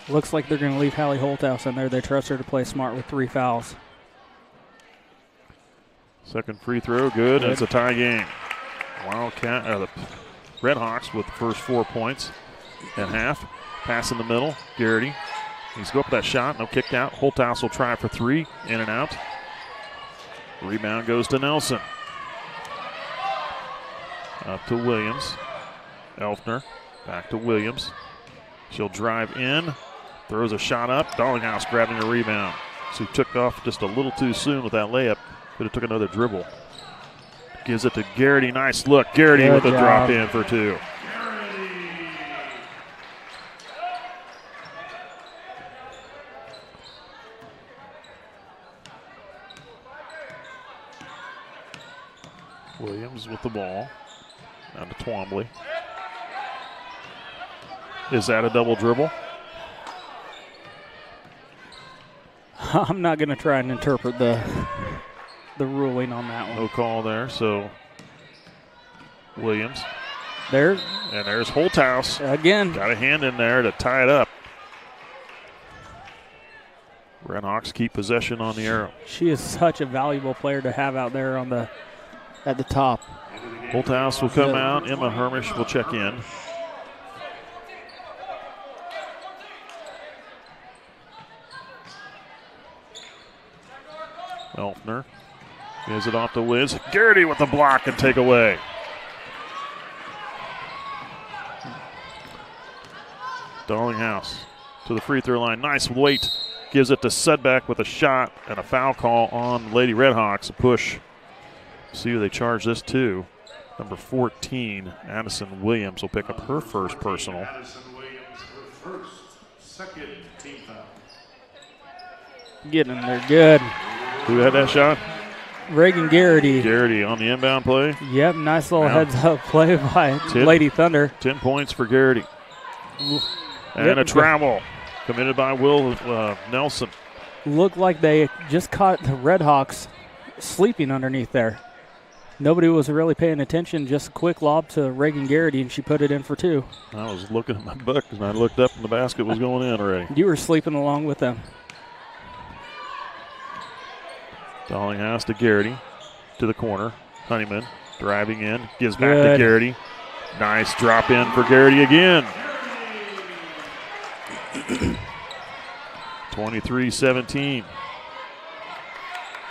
[SPEAKER 2] Looks like they're going to leave Hallie Holthouse in there. They trust her to play smart with 3 fouls.
[SPEAKER 1] Second free throw, good. And it's a tie game. Wildcat, the Redhawks with the first 4 points and half. Pass in the middle. Garrity. He's go up with that shot. No kicked out. Holthouse will try for 3. In and out. Rebound goes to Nelson. Up to Williams. Elfner back to Williams. She'll drive in. Throws a shot up. Darlinghouse grabbing a rebound. She took off just a little too soon with that layup. Could have took another dribble. Gives it to Garrity. Nice look. Garrity with a drop in for 2. Williams with the ball. Down to Twombly. Is that a double dribble?
[SPEAKER 2] I'm not going to try and interpret the ruling on that one.
[SPEAKER 1] No call there, so Williams.
[SPEAKER 2] There.
[SPEAKER 1] And there's Holthouse.
[SPEAKER 2] Again.
[SPEAKER 1] Got a hand in there to tie it up. Redhawks keep possession on the arrow.
[SPEAKER 2] She is such a valuable player to have out there at the top.
[SPEAKER 1] Holthouse will come out. Emma Hermish will check in. Elfner gives it off to Wiz. Garrity with the block and take away. Darlinghouse to the free throw line. Nice weight. Gives it to Sudbeck with a shot and a foul call on Lady Redhawks. A push. See who they charge this to. Number 14, Addison Williams, will pick up her first personal.
[SPEAKER 3] Addison Williams, her first, second team foul.
[SPEAKER 2] Getting in there good.
[SPEAKER 1] Who had that shot?
[SPEAKER 2] Reagan Garrity.
[SPEAKER 1] Garrity on the inbound play.
[SPEAKER 2] Yep, nice little heads-up play by Lady Thunder.
[SPEAKER 1] 10 points for Garrity. And a travel committed by Will Nelson.
[SPEAKER 2] Looked like they just caught the Redhawks sleeping underneath there. Nobody was really paying attention. Just a quick lob to Reagan Garrity, and she put it in for 2.
[SPEAKER 1] I was looking at my book, and I looked up, and the basket was going in already.
[SPEAKER 2] You were sleeping along with them.
[SPEAKER 1] Darlinghouse to Garrity, to the corner. Honeyman driving in, gives back to Garrity. Nice drop in for Garrity again. 23-17.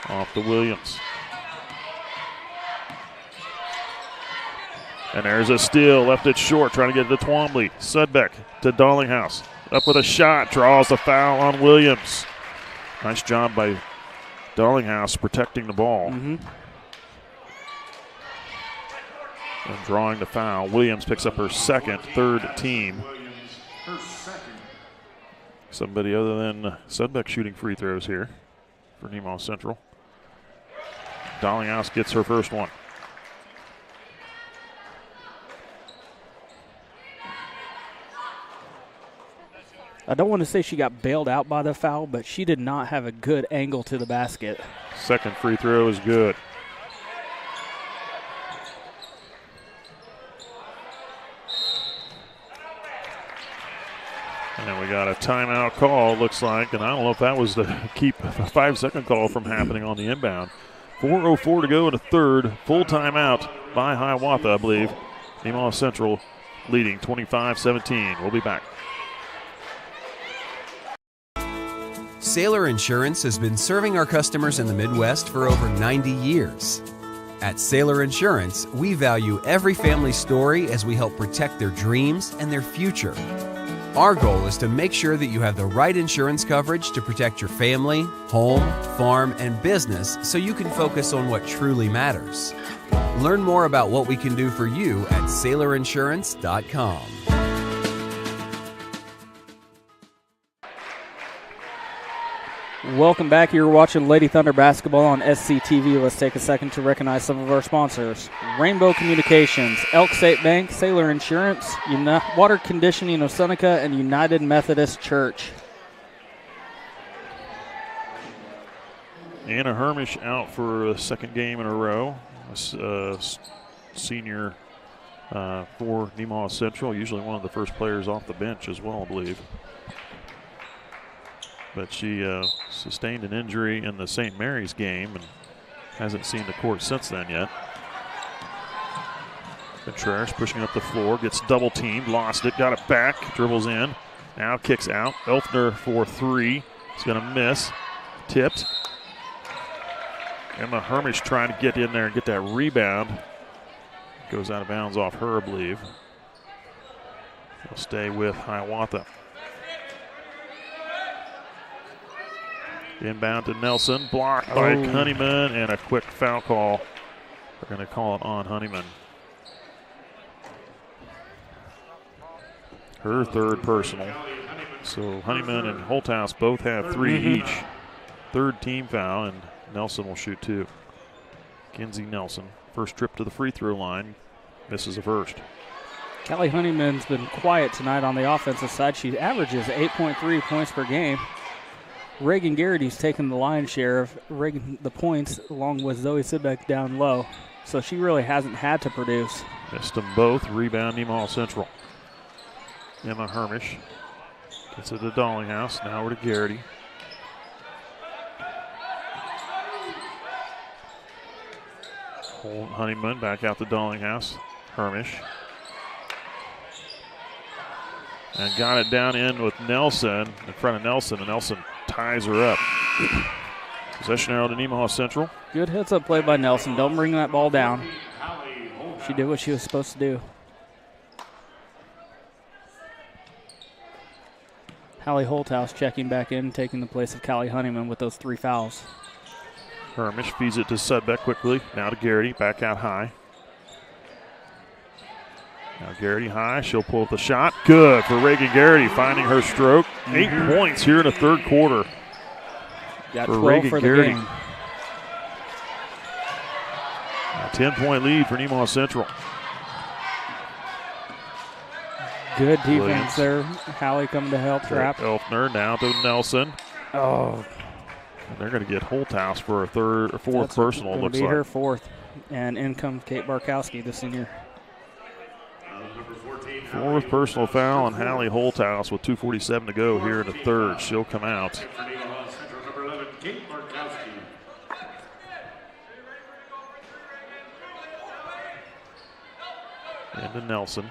[SPEAKER 1] Off to Williams. And there's a steal, left it short, trying to get it to Twombly. Sudbeck to Darlinghouse. Up with a shot, draws the foul on Williams. Nice job by Darlinghouse protecting the ball. And drawing the foul. Williams picks up her second, third team. Somebody other than Sudbeck shooting free throws here for Nemaha Central. Darlinghouse gets her first one.
[SPEAKER 2] I don't want to say she got bailed out by the foul, but she did not have a good angle to the basket.
[SPEAKER 1] Second free throw is good. And we got a timeout call, looks like, and I don't know if that was to keep a 5-second call from happening on the inbound. 4:04 to go in the third. Full timeout by Hiawatha, I believe. Nemaha Central leading 25-17. We'll be back.
[SPEAKER 5] Sailor Insurance has been serving our customers in the Midwest for over 90 years. At Sailor Insurance, we value every family story as we help protect their dreams and their future. Our goal is to make sure that you have the right insurance coverage to protect your family, home, farm, and business so you can focus on what truly matters. Learn more about what we can do for you at SailorInsurance.com.
[SPEAKER 2] Welcome back. You're watching Lady Thunder basketball on SCTV. Let's take a second to recognize some of our sponsors. Rainbow Communications, Elk State Bank, Sailor Insurance, Water Conditioning of Seneca, and United Methodist Church.
[SPEAKER 1] Anna Hermish out for a second game in a row. Senior for Nemaha Central, usually one of the first players off the bench as well, I believe. But she sustained an injury in the St. Mary's game and hasn't seen the court since then yet. Contreras pushing up the floor, gets double teamed, lost it, got it back, dribbles in, now kicks out. Elfner for 3, he's going to miss, tipped. Emma Hermish trying to get in there and get that rebound. Goes out of bounds off her, I believe. He'll stay with Hiawatha. Inbound to Nelson, blocked by Honeyman, and a quick foul call. They're going to call it on Honeyman. Her third personal. So Honeyman and Holthouse both have 3 each. Third team foul, and Nelson will shoot 2. Kinsey Nelson, first trip to the free throw line, misses the first.
[SPEAKER 2] Callie Honeyman's been quiet tonight on the offensive side. She averages 8.3 points per game. Reagan Garrity's taken the lion's share of the points, along with Zoe Sidbeck down low. So she really hasn't had to produce.
[SPEAKER 1] Missed them both. Rebound, Nemaha Central. Emma Hermish gets it to Dollinghouse. Now we're to Garrity. Honeyman back out to Dollinghouse. Hermish. And got it down in with Nelson, in front of Nelson, and Nelson ties her up. Possession arrow to Nemaha Central.
[SPEAKER 2] Good heads-up play by Nelson. Don't bring that ball down. She did what she was supposed to do. Hallie Holthouse checking back in, taking the place of Callie Honeyman with those 3 fouls.
[SPEAKER 1] Hermish feeds it to Sudbeck quickly. Now to Garrity, back out high. Now Garrity high, she'll pull up the shot. Good for Reagan Garrity, finding her stroke. 8 points here in the third quarter.
[SPEAKER 2] Got
[SPEAKER 1] for
[SPEAKER 2] 12
[SPEAKER 1] Reagan
[SPEAKER 2] for the
[SPEAKER 1] Garrity.
[SPEAKER 2] game.
[SPEAKER 1] A 10-point lead for Nemaha Central.
[SPEAKER 2] Good defense there. Hallie coming to help trap.
[SPEAKER 1] Elfner now to Nelson.
[SPEAKER 2] Oh.
[SPEAKER 1] And they're going to get Holthouse for a fourth personal, looks like.
[SPEAKER 2] Her 4th. And in comes Kate Barkowski, the senior.
[SPEAKER 1] 4th personal foul on Hallie Holthouse with 2:47 to go here in the third. She'll come out. Into Nelson.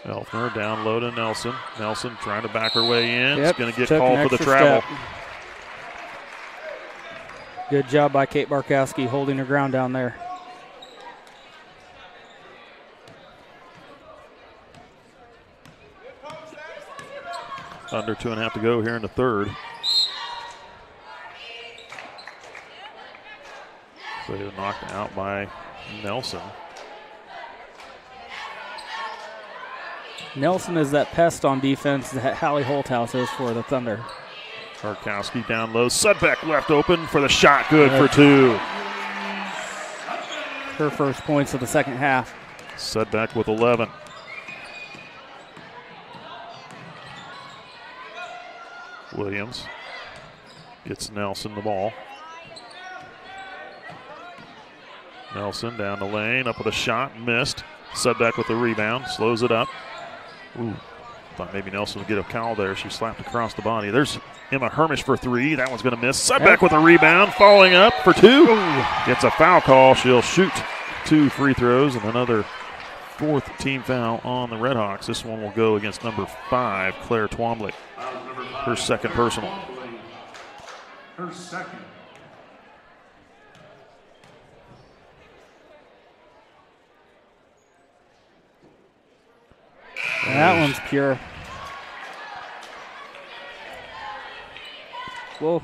[SPEAKER 1] Elfner down low to Nelson. Nelson trying to back her way in.
[SPEAKER 2] Yep,
[SPEAKER 1] It's going to get called for the travel.
[SPEAKER 2] Step. Good job by Kate Barkowski holding her ground down there.
[SPEAKER 1] Under 2.5 to go here in the third. So they were knocked out by Nelson.
[SPEAKER 2] Nelson is that pest on defense that Hallie Holthouse is for the Thunder.
[SPEAKER 1] Barkowski down low. Sudbeck left open for the shot. Good for 2.
[SPEAKER 2] Her first points of the second half.
[SPEAKER 1] Sudbeck with 11. Williams gets Nelson the ball. Nelson down the lane, up with a shot, missed. Sudbeck with the rebound, slows it up. Ooh, thought maybe Nelson would get a foul there. She slapped across the body. There's Emma Hermish for 3. That one's going to miss. Sudbeck with a rebound, following up for 2. Gets a foul call. She'll shoot 2 free throws and another 4th team foul on the Redhawks. This one will go against number 5, Claire Twombly. Her second personal.
[SPEAKER 3] Her second.
[SPEAKER 2] That one's pure. Well,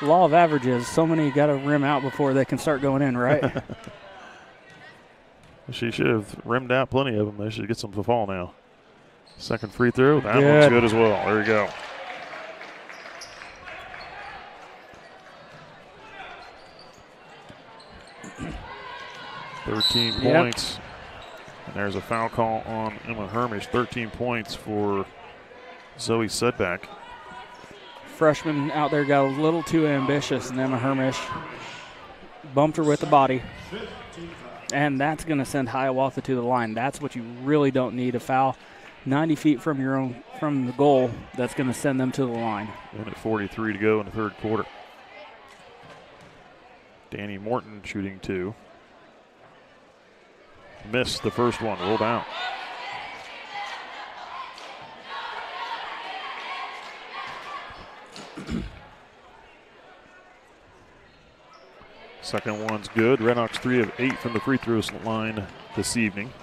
[SPEAKER 2] law of averages. So many got to rim out before they can start going in, right?
[SPEAKER 1] She should have rimmed out plenty of them. They should get some to fall now. Second free throw. That one's good as well. There you go. Yep. 13 points. And there's a foul call on Emma Hermish. 13 points for Zoe Sudbeck.
[SPEAKER 2] Freshman out there got a little too ambitious, and Emma Hermish bumped her with the body. And that's going to send Hiawatha to the line. That's what you really don't need, a foul 90 feet from the goal. That's going to send them to the line.
[SPEAKER 1] And at 43 to go in the third quarter. Danny Morton shooting 2. Missed the first one, rolled out. Second one's good. Redhawks 3 of 8 from the free throws line this evening.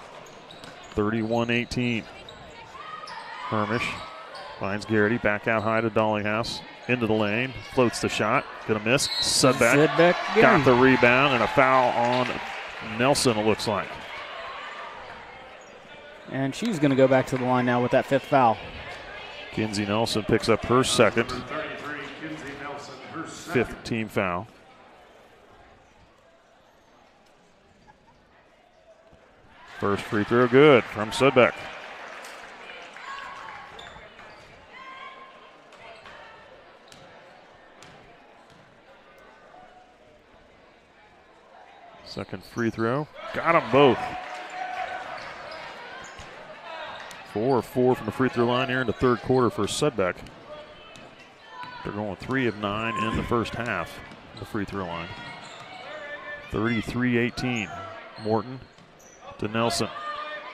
[SPEAKER 1] 31-18. Hermish finds Garrity. Back out high to Dollinghouse. Into the lane. Floats the shot. Gonna miss. Sudbeck got the rebound and a foul on Nelson, it looks like.
[SPEAKER 2] And she's going to go back to the line now with that 5th foul.
[SPEAKER 1] Kinsey Nelson picks up her second.
[SPEAKER 3] 33, Kinsey Nelson, her
[SPEAKER 1] 5th team foul. First free throw good from Sudbeck. Second free throw. Got them both. 4 of 4 from the free throw line here in the third quarter for Sudbeck. They're going 3 of 9 in the first half of the free throw line. 33-18. Morton to Nelson.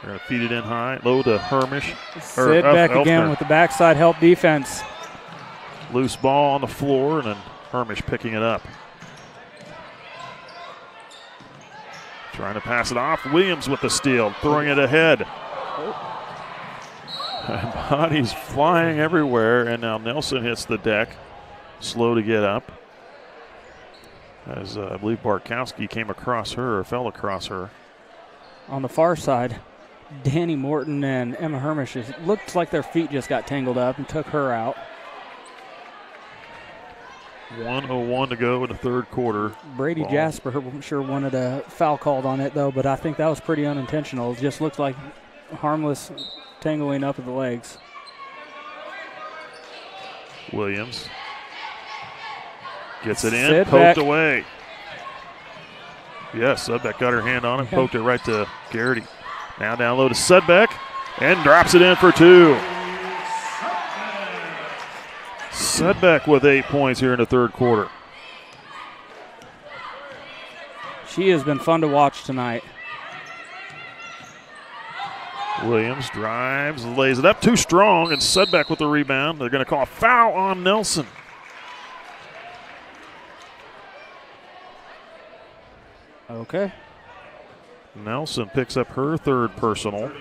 [SPEAKER 1] They're going to feed it in high. Low to Hermish.
[SPEAKER 2] Sudbeck again with the backside help defense.
[SPEAKER 1] Loose ball on the floor, and then Hermish picking it up. Trying to pass it off. Williams with the steal, throwing it ahead. Bodies flying everywhere, and now Nelson hits the deck. Slow to get up. As I believe Barkowski came across her, or fell across her.
[SPEAKER 2] On the far side, Danny Morton and Emma Hermish, looked like their feet just got tangled up and took her out.
[SPEAKER 1] 1:01 to go in the third quarter.
[SPEAKER 2] Brady Jasper, I'm sure, wanted a foul called on it, though, but I think that was pretty unintentional. It just looked like harmless tangling up of the legs.
[SPEAKER 1] Williams gets it in, poked away. Yes, Sudbeck got her hand on it, poked it right to Garrity. Now down low to Sudbeck, and drops it in for 2. Sudbeck with 8 points here in the third quarter.
[SPEAKER 2] She has been fun to watch tonight.
[SPEAKER 1] Williams drives, lays it up too strong, and Sudbeck with the rebound. They're going to call a foul on Nelson.
[SPEAKER 2] Okay.
[SPEAKER 1] Nelson picks up her third personal.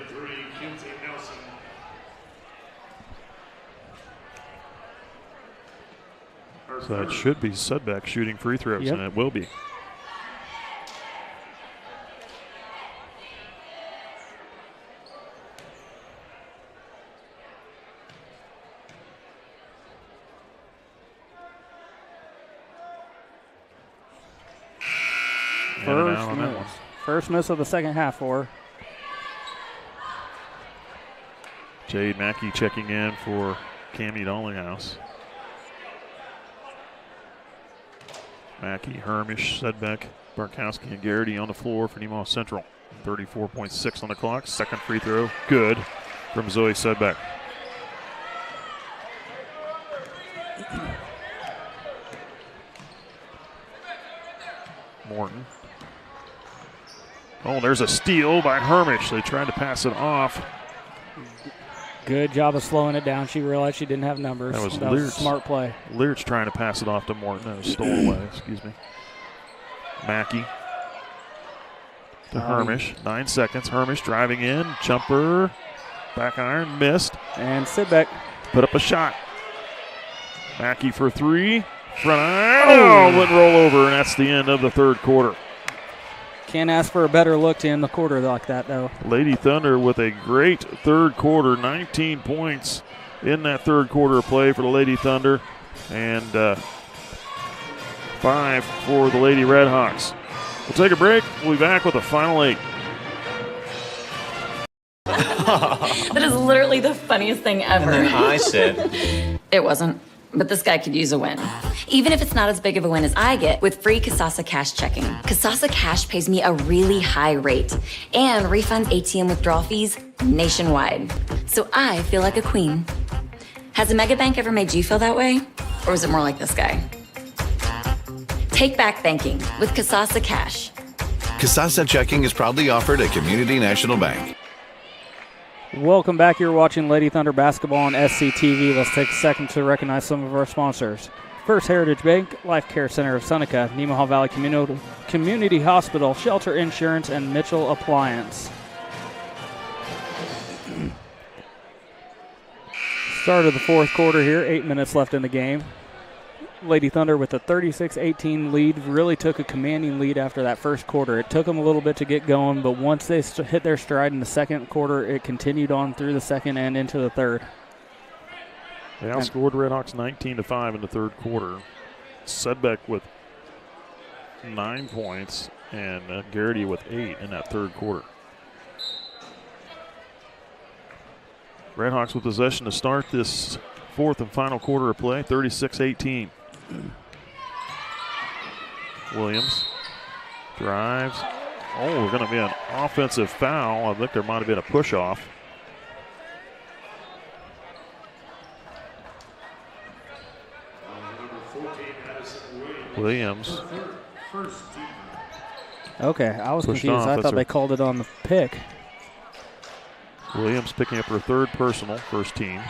[SPEAKER 1] So it should be Sudbeck shooting free throws, and it will be.
[SPEAKER 2] First miss of the second half for her.
[SPEAKER 1] Jade Mackey checking in for Cammie Dollinghouse. Mackey, Hermish, Sudbeck, Barkowski, and Garrity on the floor for Nemaha Central. 34.6 on the clock. Second free throw, good from Zoe Sudbeck. Morton. Oh, there's a steal by Hermish. They tried to pass it off.
[SPEAKER 2] Good job of slowing it down. She realized she didn't have numbers.
[SPEAKER 1] That was
[SPEAKER 2] a smart play.
[SPEAKER 1] Learch trying to pass it off to Morton. That was stolen away, excuse me. Mackey to Hermish. 9 seconds. Hermish driving in. Jumper. Back iron. Missed.
[SPEAKER 2] And Sudbeck
[SPEAKER 1] put up a shot. Mackey for 3. Front iron. Wouldn't roll over, and that's the end of the third quarter.
[SPEAKER 2] Can't ask for a better look to end the quarter like that, though.
[SPEAKER 1] Lady Thunder with a great third quarter. 19 points in that third quarter of play for the Lady Thunder. And 5 for the Lady Redhawks. We'll take a break. We'll be back with the final 8.
[SPEAKER 13] That is literally the funniest thing ever.
[SPEAKER 14] And then I said,
[SPEAKER 13] it wasn't. But this guy could use a win. Even if it's not as big of a win as I get with free Kasasa Cash checking. Kasasa Cash pays me a really high rate and refunds ATM withdrawal fees nationwide. So I feel like a queen. Has a mega bank ever made you feel that way? Or is it more like this guy? Take back banking with Kasasa Cash.
[SPEAKER 15] Kasasa checking is proudly offered at Community National Bank.
[SPEAKER 2] Welcome back. You're watching Lady Thunder basketball on SCTV. Let's take a second to recognize some of our sponsors. First Heritage Bank, Life Care Center of Seneca, Nemaha Valley Community Hospital, Shelter Insurance, and Mitchell Appliance. Start of the fourth quarter here, 8 minutes left in the game. Lady Thunder with a 36-18 lead, really took a commanding lead after that first quarter. It took them a little bit to get going, but once they hit their stride in the second quarter, it continued on through the second and into the third.
[SPEAKER 1] They outscored Redhawks 19-5 in the third quarter. Sedbeck with 9 points and Garrity with 8 in that third quarter. Redhawks with possession to start this fourth and final quarter of play, 36-18. Williams drives. Oh, going to be an offensive foul. I think there might have been a push-off. Williams.
[SPEAKER 2] Okay, I was
[SPEAKER 1] Pushed
[SPEAKER 2] confused.
[SPEAKER 1] off.
[SPEAKER 2] I
[SPEAKER 1] That's
[SPEAKER 2] thought they called it on the pick.
[SPEAKER 1] Williams picking up her third personal, first team.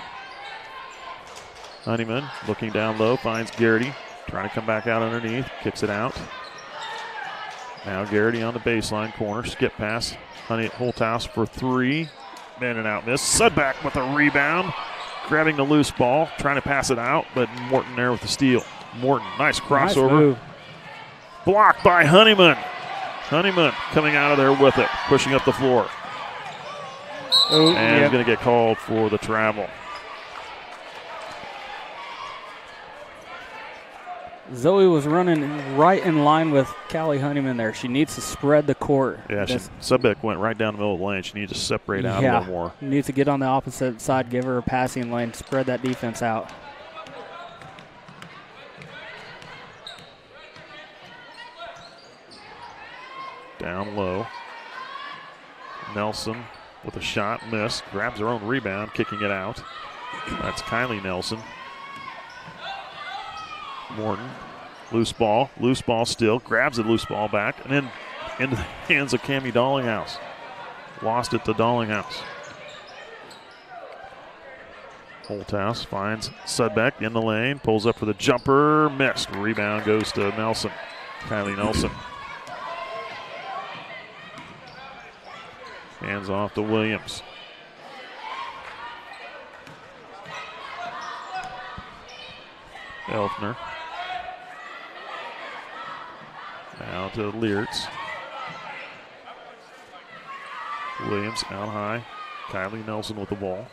[SPEAKER 1] Honeyman looking down low, finds Garrity, trying to come back out underneath, kicks it out. Now Garrity on the baseline corner, skip pass. Holthouse for three. In and out miss. Sudback with a rebound, grabbing the loose ball, trying to pass it out, but Morton there with the steal. Morton, nice crossover.
[SPEAKER 2] Nice
[SPEAKER 1] blocked by Honeyman. Honeyman coming out of there with it, pushing up the floor. And he's going to get called for the travel.
[SPEAKER 2] Zoe was running right in line with Callie Honeyman there. She needs to spread the court.
[SPEAKER 1] Yeah, Subbeck went right down the middle of the lane. She needs to separate out a little more.
[SPEAKER 2] Needs to get on the opposite side, give her a passing lane, spread that defense out.
[SPEAKER 1] Down low. Nelson with a shot, missed, grabs her own rebound, kicking it out. That's Kylie Nelson. Morton, loose ball still, grabs the loose ball back, and then into the hands of Cammie Dallinghouse. Lost it to Dallinghouse. Holthouse finds Sudbeck in the lane, pulls up for the jumper, missed. Rebound goes to Nelson, Kylie Nelson. Hands off to Williams. Elfner. Now to Leertz. Williams out high. Kylie Nelson with the ball.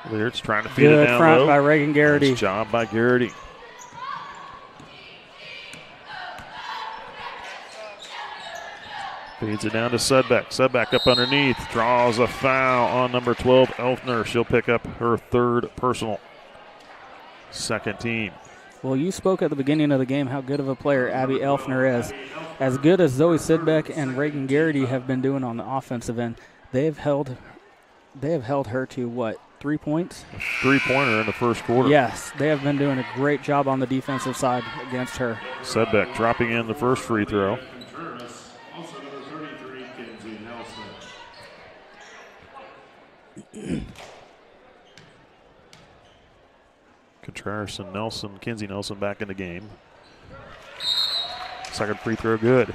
[SPEAKER 1] Leertz trying to feed it down
[SPEAKER 2] front
[SPEAKER 1] low.
[SPEAKER 2] by Reagan Garrity.
[SPEAKER 1] Nice job by Garrity. Feeds it down to Sudbeck. Sudbeck up underneath. Draws a foul on number 12, Elfner. She'll pick up her third personal. Second team.
[SPEAKER 2] Well, you spoke at the beginning of the game how good of a player Abby Elfner is. As good as Zoe Sudbeck and Reagan Garrity have been doing on the offensive end, they have held her to what, 3 points?
[SPEAKER 1] A three-pointer in the first quarter.
[SPEAKER 2] Yes, they have been doing a great job on the defensive side against her.
[SPEAKER 1] Sudbeck dropping in the first free throw. Contreras and Nelson, Kinsey Nelson back in the game. Second free throw good.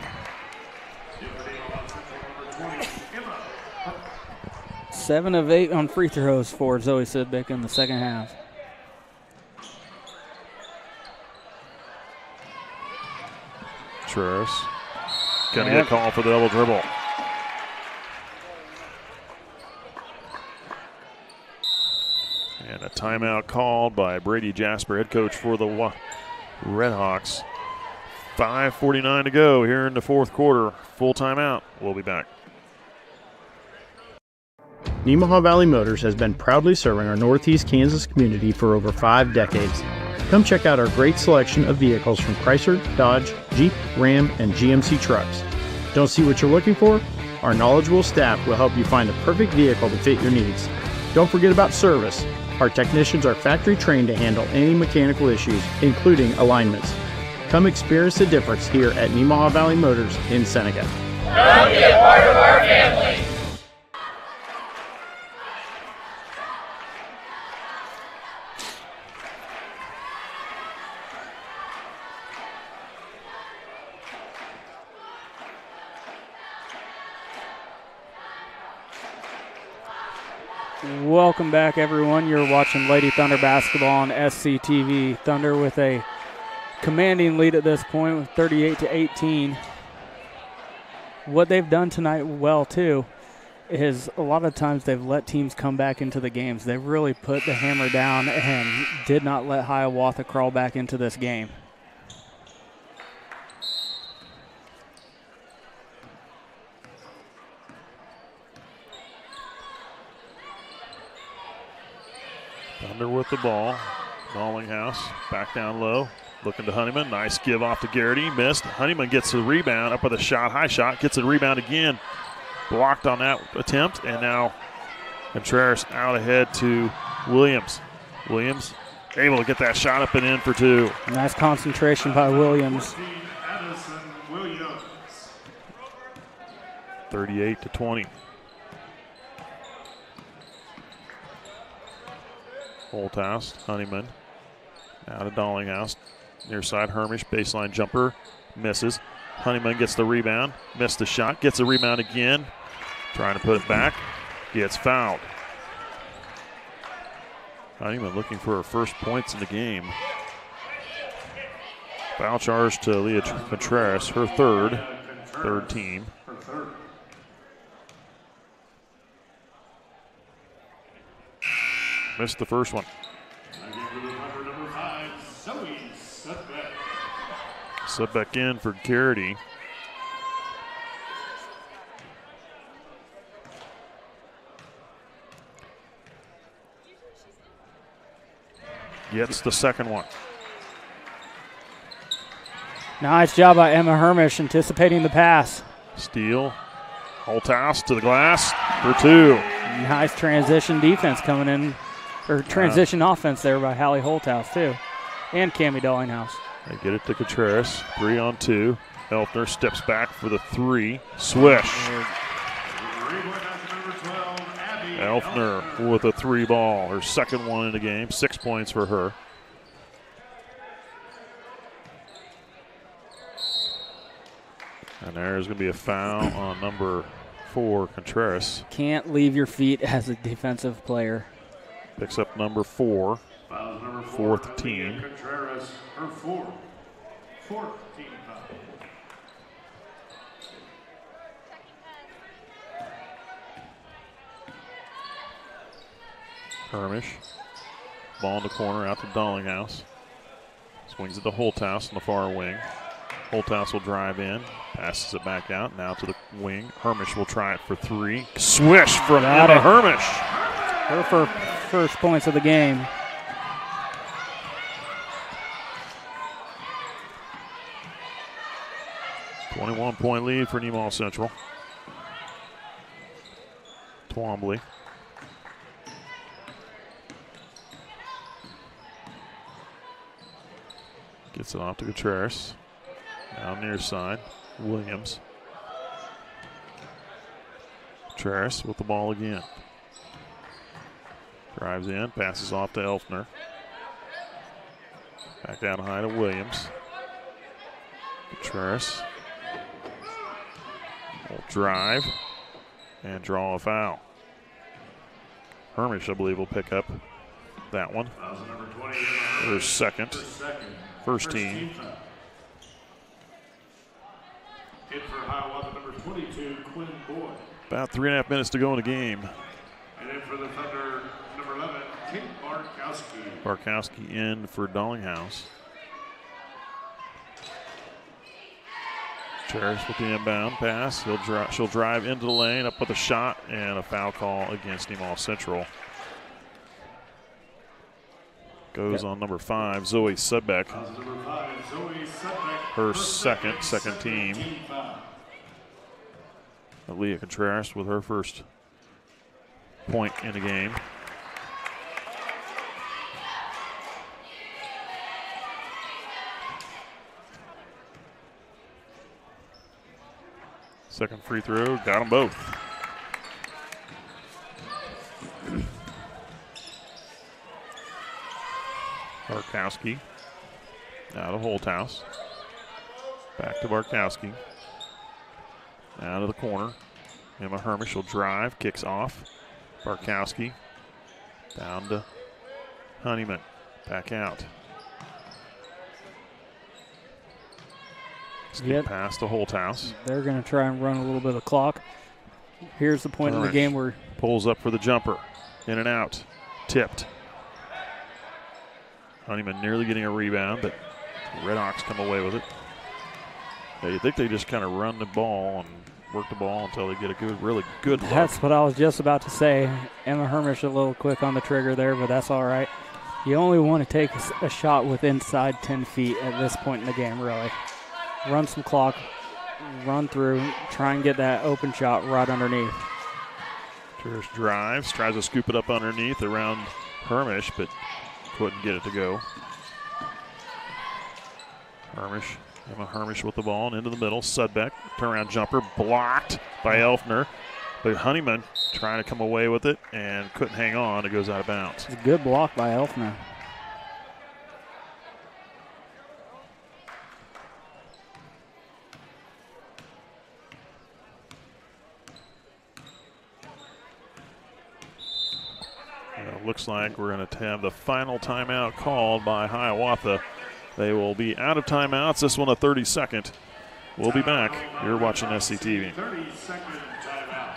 [SPEAKER 2] 7 of 8 on free throws for Zoe Sudbeck in the second half.
[SPEAKER 1] Contreras gonna get called for the double dribble. And a timeout called by Brady Jasper, head coach for the Redhawks. 5:49 to go here in the fourth quarter. Full timeout. We'll be back.
[SPEAKER 16] Nemaha Valley Motors has been proudly serving our Northeast Kansas community for over 5 decades. Come check out our great selection of vehicles from Chrysler, Dodge, Jeep, Ram, and GMC trucks. Don't see what you're looking for? Our knowledgeable staff will help you find the perfect vehicle to fit your needs. Don't forget about service. Our technicians are factory trained to handle any mechanical issues, including alignments. Come experience the difference here at Nemaha Valley Motors in Seneca.
[SPEAKER 17] Come be a part of our family.
[SPEAKER 2] Welcome back, everyone. You're watching Lady Thunder basketball on SCTV. Thunder with a commanding lead at this point with 38-18. What they've done tonight well, too, is a lot of times they've let teams come back into the games. They've really put the hammer down and did not let Hiawatha crawl back into this game.
[SPEAKER 1] Thunder with the ball. Nollinghouse back down low. Looking to Honeyman. Nice give off to Garrity. Missed. Honeyman gets the rebound. Up with a shot. High shot. Gets the rebound again. Blocked on that attempt. And now Contreras out ahead to Williams. Williams able to get that shot up and in for two.
[SPEAKER 2] Nice concentration by Williams.
[SPEAKER 1] 38-20. Holthouse, Honeyman. Now to Dollinghouse. Near side, Hermish, baseline jumper. Misses. Honeyman gets the rebound. Missed the shot. Gets the rebound again. Trying to put it back. Gets fouled. Honeyman looking for her first points in the game. Foul charge to Leah Contreras, her third team. Missed the first one. Sudbeck in for Garrity. Gets the second one.
[SPEAKER 2] Nice job by Emma Hermish anticipating the pass.
[SPEAKER 1] Steal. Holthouse to the glass for two.
[SPEAKER 2] Nice transition defense coming in, or transition offense there by Hallie Holthouse too, and Cammie Dollinghouse.
[SPEAKER 1] They get it to Contreras. 3-on-2. Elfner steps back for the three. Swish. Elfner with a three ball. Her second one in the game. 6 points for her. And there's going to be a foul on number 4, Contreras.
[SPEAKER 2] Can't leave your feet as a defensive player.
[SPEAKER 1] Picks up number 4. Fourth team.
[SPEAKER 3] Contreras, her fourth team foul.
[SPEAKER 1] Hermish. Ball in the corner out to Dollinghouse. Swings it to Holthouse in the far wing. Holthouse will drive in. Passes it back out. Now to the wing. Hermish will try it for three. Swish from Emma Hermish.
[SPEAKER 2] Her first points of the game.
[SPEAKER 1] .1 lead for Nemaha Central. Twombly. Gets it off to Contreras. Now near side, Williams. Contreras with the ball again. Drives in, passes off to Elfner. Back down high to Williams. Contreras will drive and draw a foul. Hermish, I believe, will pick up that one. Her second. First team.
[SPEAKER 3] In for Hiawatha, number 22, Quinn Boyd.
[SPEAKER 1] About 3.5 minutes to go in the game.
[SPEAKER 3] And in for the Thunder, number 11, Kate Barkowski.
[SPEAKER 1] Barkowski in for Dollinghouse. Cherish with the inbound pass. She'll drive into the lane, up with a shot, and a foul call against Nemaha Central. Goes on number 5, Zoe Sudbeck. Her second team. Leah Contreras with her first point in the game. Second free throw, got them both. Barkowski. Now to Holthouse. Back to Barkowski. Out of the corner. Emma Hermish will drive, kicks off. Barkowski Down to Honeyman. Back out. Skip pass to Holthouse.
[SPEAKER 2] They're going to try and run a little bit of clock. Here's the point in the game where
[SPEAKER 1] pulls up for the jumper. In and out. Tipped. Honeyman nearly getting a rebound, but Redhawks come away with it. I think they just kind of run the ball and work the ball until they get a really good look.
[SPEAKER 2] That's what I was just about to say. Emma Hermish a little quick on the trigger there, but that's all right. You only want to take a shot with inside 10 feet at this point in the game, really. Run some clock, run through, try and get that open shot right underneath.
[SPEAKER 1] Trish drives, tries to scoop it up underneath around Hermish, but couldn't get it to go. Emma Hermish with the ball and into the middle. Sudbeck, turnaround jumper, blocked by Elfner. But Honeyman trying to come away with it and couldn't hang on. It goes out of bounds.
[SPEAKER 2] It's a good block by Elfner.
[SPEAKER 1] Looks like we're going to have the final timeout called by Hiawatha. They will be out of timeouts. This one a 30-second. We'll be back. You're watching SCTV.
[SPEAKER 3] 30-second timeout.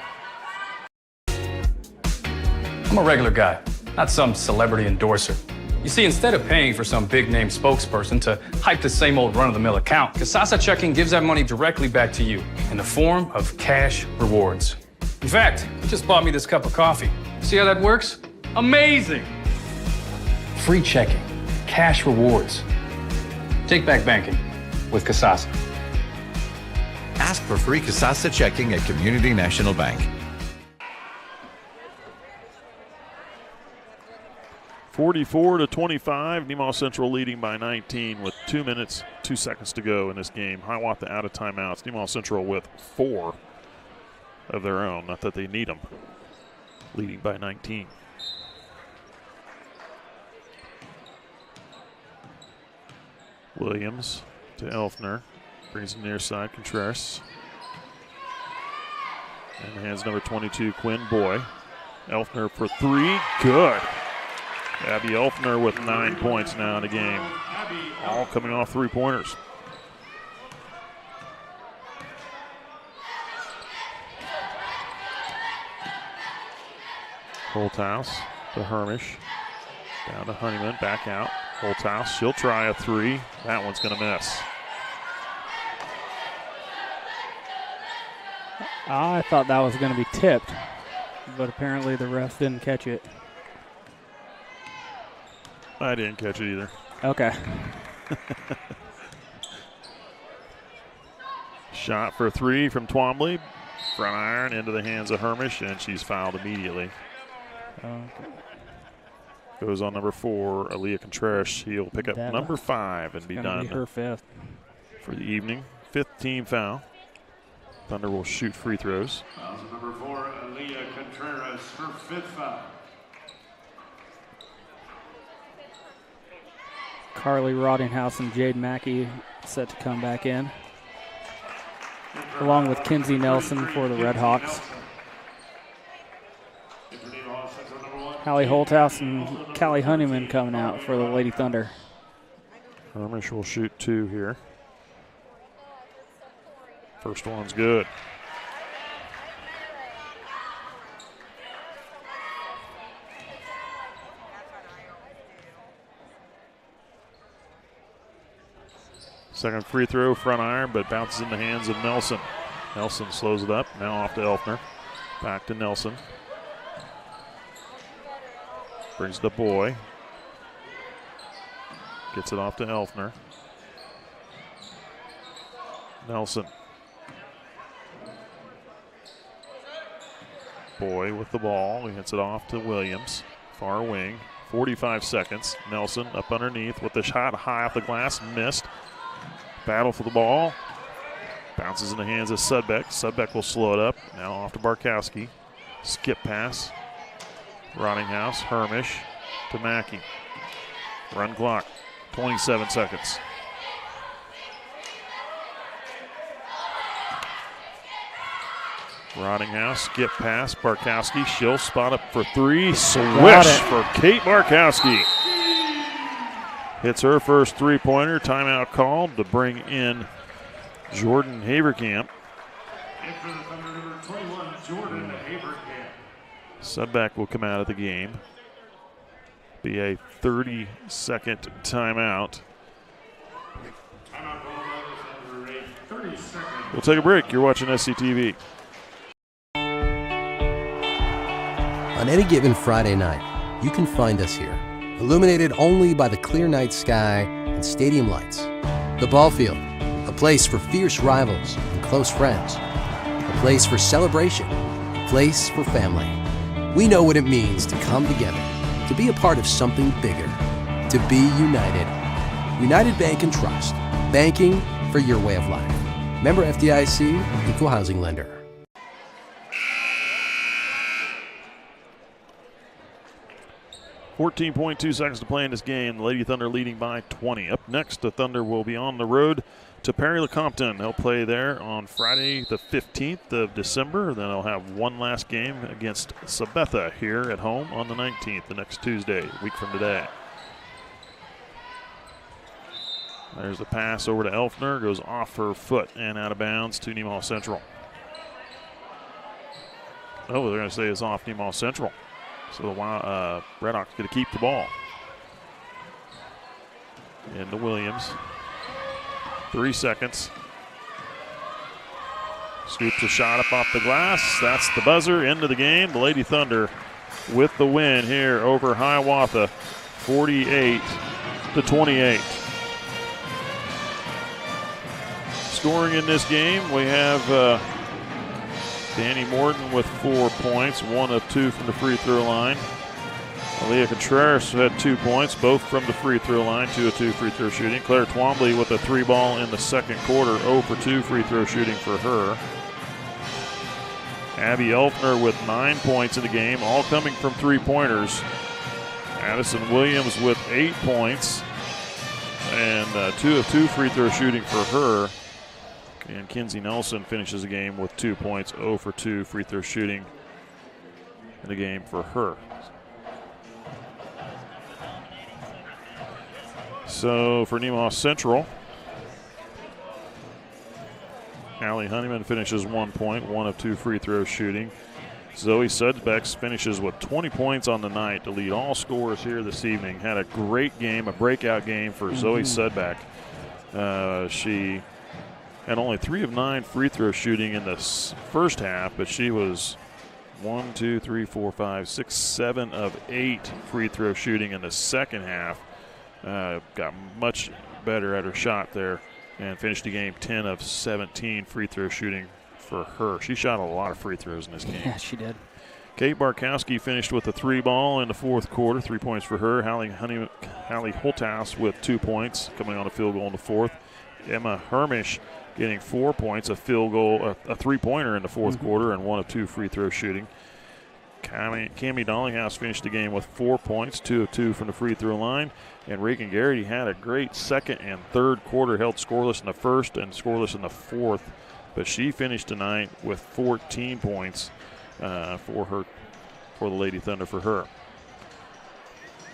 [SPEAKER 17] I'm a regular guy, not some celebrity endorser. You see, instead of paying for some big-name spokesperson to hype the same old run-of-the-mill account, Kasasa Checking gives that money directly back to you in the form of cash rewards. In fact, he just bought me this cup of coffee. See how that works? Amazing! Free checking, cash rewards. Take back banking with Kasasa.
[SPEAKER 15] Ask for free Kasasa checking at Community National Bank.
[SPEAKER 1] 44-25, Nemaha Central leading by 19 with 2 minutes, 2 seconds to go in this game. Hiawatha out of timeouts. Nemaha Central with 4 of their own, not that they need them, leading by 19. Williams to Elfner, brings it near side, Contreras. And hands number 22, Quinn Boy. Elfner for 3, good. Abby Elfner with 9 points now in the game. All coming off 3-pointers. Holthouse to Hermish. Down to Honeyman, back out. Holthouse, she'll try a 3. That one's going to miss.
[SPEAKER 2] I thought that was going to be tipped, but apparently the ref didn't catch it.
[SPEAKER 1] I didn't catch it either.
[SPEAKER 2] Okay.
[SPEAKER 1] Shot for 3 from Twombly. Front iron into the hands of Hermish, and she's fouled immediately.
[SPEAKER 2] Okay.
[SPEAKER 1] Goes on number 4, Aaliyah Contreras. She'll pick up number 5 and be done.
[SPEAKER 2] Be her 5th.
[SPEAKER 1] For the evening. 5th team foul. Thunder will shoot free throws.
[SPEAKER 3] Number 4, Aaliyah Contreras, her 5th foul.
[SPEAKER 2] Carly Rottinghouse and Jade Mackey set to come back in, along with Kinsey Nelson for the Red Hawks. Hallie Holthouse and Callie Honeyman coming out for the Lady Thunder.
[SPEAKER 1] Hermish will shoot 2 here. First one's good. Second free throw, front iron, but bounces in the hands of Nelson. Nelson slows it up. Now off to Elfner. Back to Nelson. Brings the Boy. Gets it off to Elfner. Nelson. Boy with the ball. He hits it off to Williams. Far wing. 45 seconds. Nelson up underneath with the shot high off the glass. Missed. Battle for the ball. Bounces in the hands of Sudbeck. Sudbeck will slow it up. Now off to Barkowski. Skip pass. Rottinghouse. Hermish to Mackey. Run clock. 27 seconds. Rottinghouse, skip pass, Barkowski. She'll spot up for three. Swish for Kate Barkowski. Hits her first three-pointer. Timeout called to bring in Jordan Haverkamp.
[SPEAKER 3] And for the Thunder, number 21, Jordan Haverkamp.
[SPEAKER 1] Subback will come out of the game. Be a 30-second timeout.
[SPEAKER 3] Timeout called by the Thunder, a 30-second.
[SPEAKER 1] We'll take a break. You're watching SCTV.
[SPEAKER 18] On any given Friday night, you can find us here, illuminated only by the clear night sky and stadium lights. The ball field, a place for fierce rivals and close friends. A place for celebration, a place for family. We know what it means to come together, to be a part of something bigger, to be united. United Bank and Trust, banking for your way of life. Member FDIC, Equal Housing Lender.
[SPEAKER 1] .2 seconds to play in this game. The Lady Thunder leading by 20. Up next, the Thunder will be on the road to Perry-Lecompton. They'll play there on Friday the 15th of December. Then they'll have one last game against Sabetha here at home on the 19th, the next Tuesday, a week from today. There's the pass over to Elfner. Goes off her foot and out of bounds to Nemaha Central. Oh, they're going to say it's off Nemaha Central. So the Red Hawks going to keep the ball. Into Williams. 3 seconds. Scoops a shot up off the glass. That's the buzzer. End of the game. The Lady Thunder with the win here over Hiawatha, 48-28. Scoring in this game, we have Danny Morton with 4 points, 1 of 2 from the free throw line. Aaliyah Contreras had 2 points, both from the free throw line, 2 of 2 free throw shooting. Claire Twombly with a 3-ball in the second quarter, 0 for 2 free throw shooting for her. Abby Elfner with 9 points in the game, all coming from 3-pointers. Addison Williams with 8 points and 2 of 2 free throw shooting for her. And Kinsey Nelson finishes the game with 2 points, 0 for 2 free throw shooting in the game for her. So for Nemaha Central, Allie Honeyman finishes 1 point, 1 of 2 free throw shooting. Zoe Sudbeck finishes with 20 points on the night to lead all scorers here this evening. Had a great game, a breakout game for Zoe Sudbeck. She had only 3 of 9 free throw shooting in the first half, but she was 1, 2, 3, 4, 5, 6, 7 of 8 free throw shooting in the second half. Got much better at her shot there and finished the game 10 of 17 free throw shooting for her. She shot a lot of free throws in this game.
[SPEAKER 2] Yeah, she did.
[SPEAKER 1] Kate Barkowski finished with a 3-ball in the fourth quarter, 3 points for her. Hallie Holthouse with 2 points, coming on a field goal in the fourth. Emma Hermish getting 4 points, a field goal, a 3-pointer in the fourth quarter, and 1 of 2 free throw shooting. Cammie Dollinghouse finished the game with 4 points, 2 of 2 from the free throw line. And Reagan Garrity had a great second and third quarter, held scoreless in the first and scoreless in the fourth. But she finished tonight with 14 points for the Lady Thunder for her.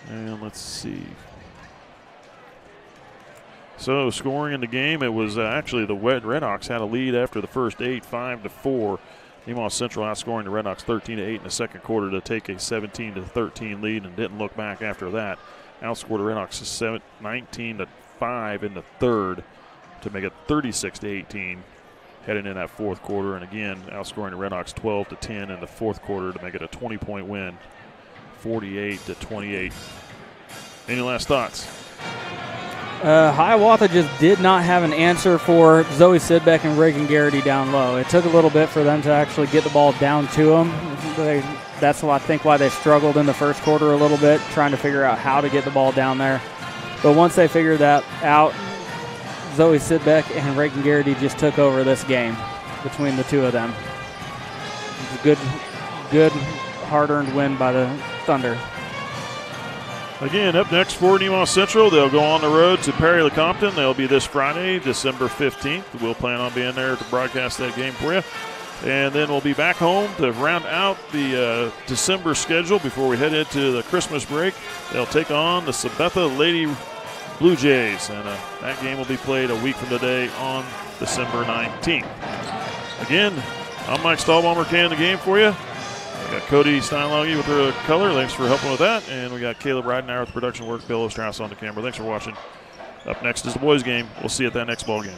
[SPEAKER 1] And let's see. So scoring in the game, it was actually the Red Hawks had a lead after the first 8, 5-4. Nemaha Central outscoring the Red Hawks 13-8 in the second quarter to take a 17-13 lead and didn't look back after that. Outscored the Red Hawks 19-5 in the third to make it 36-18 heading in that fourth quarter. And again, outscoring the Red Hawks 12-10 in the fourth quarter to make it a 20-point win, 48-28. Any last thoughts?
[SPEAKER 2] Hiawatha just did not have an answer for Zoe Sidbeck and Reagan Garrity down low. It took a little bit for them to actually get the ball down to them. That's I think why they struggled in the first quarter a little bit, trying to figure out how to get the ball down there. But once they figured that out, Zoe Sidbeck and Reagan Garrity just took over this game between the two of them. It was a good, hard-earned win by the Thunder.
[SPEAKER 1] Again, up next for Nemaha Central, they'll go on the road to Perry-Lecompton. They'll be this Friday, December 15th. We'll plan on being there to broadcast that game for you. And then we'll be back home to round out the December schedule before we head into the Christmas break. They'll take on the Sabetha Lady Blue Jays, and that game will be played a week from today on December 19th. Again, I'm Mike Stahlbaumer canning the game for you. We got Cody Steinloggy with the color. Thanks for helping with that. And we got Caleb Ridenauer with production work, Bill Ostrauss on the camera. Thanks for watching. Up next is the boys game. We'll see you at that next ball game.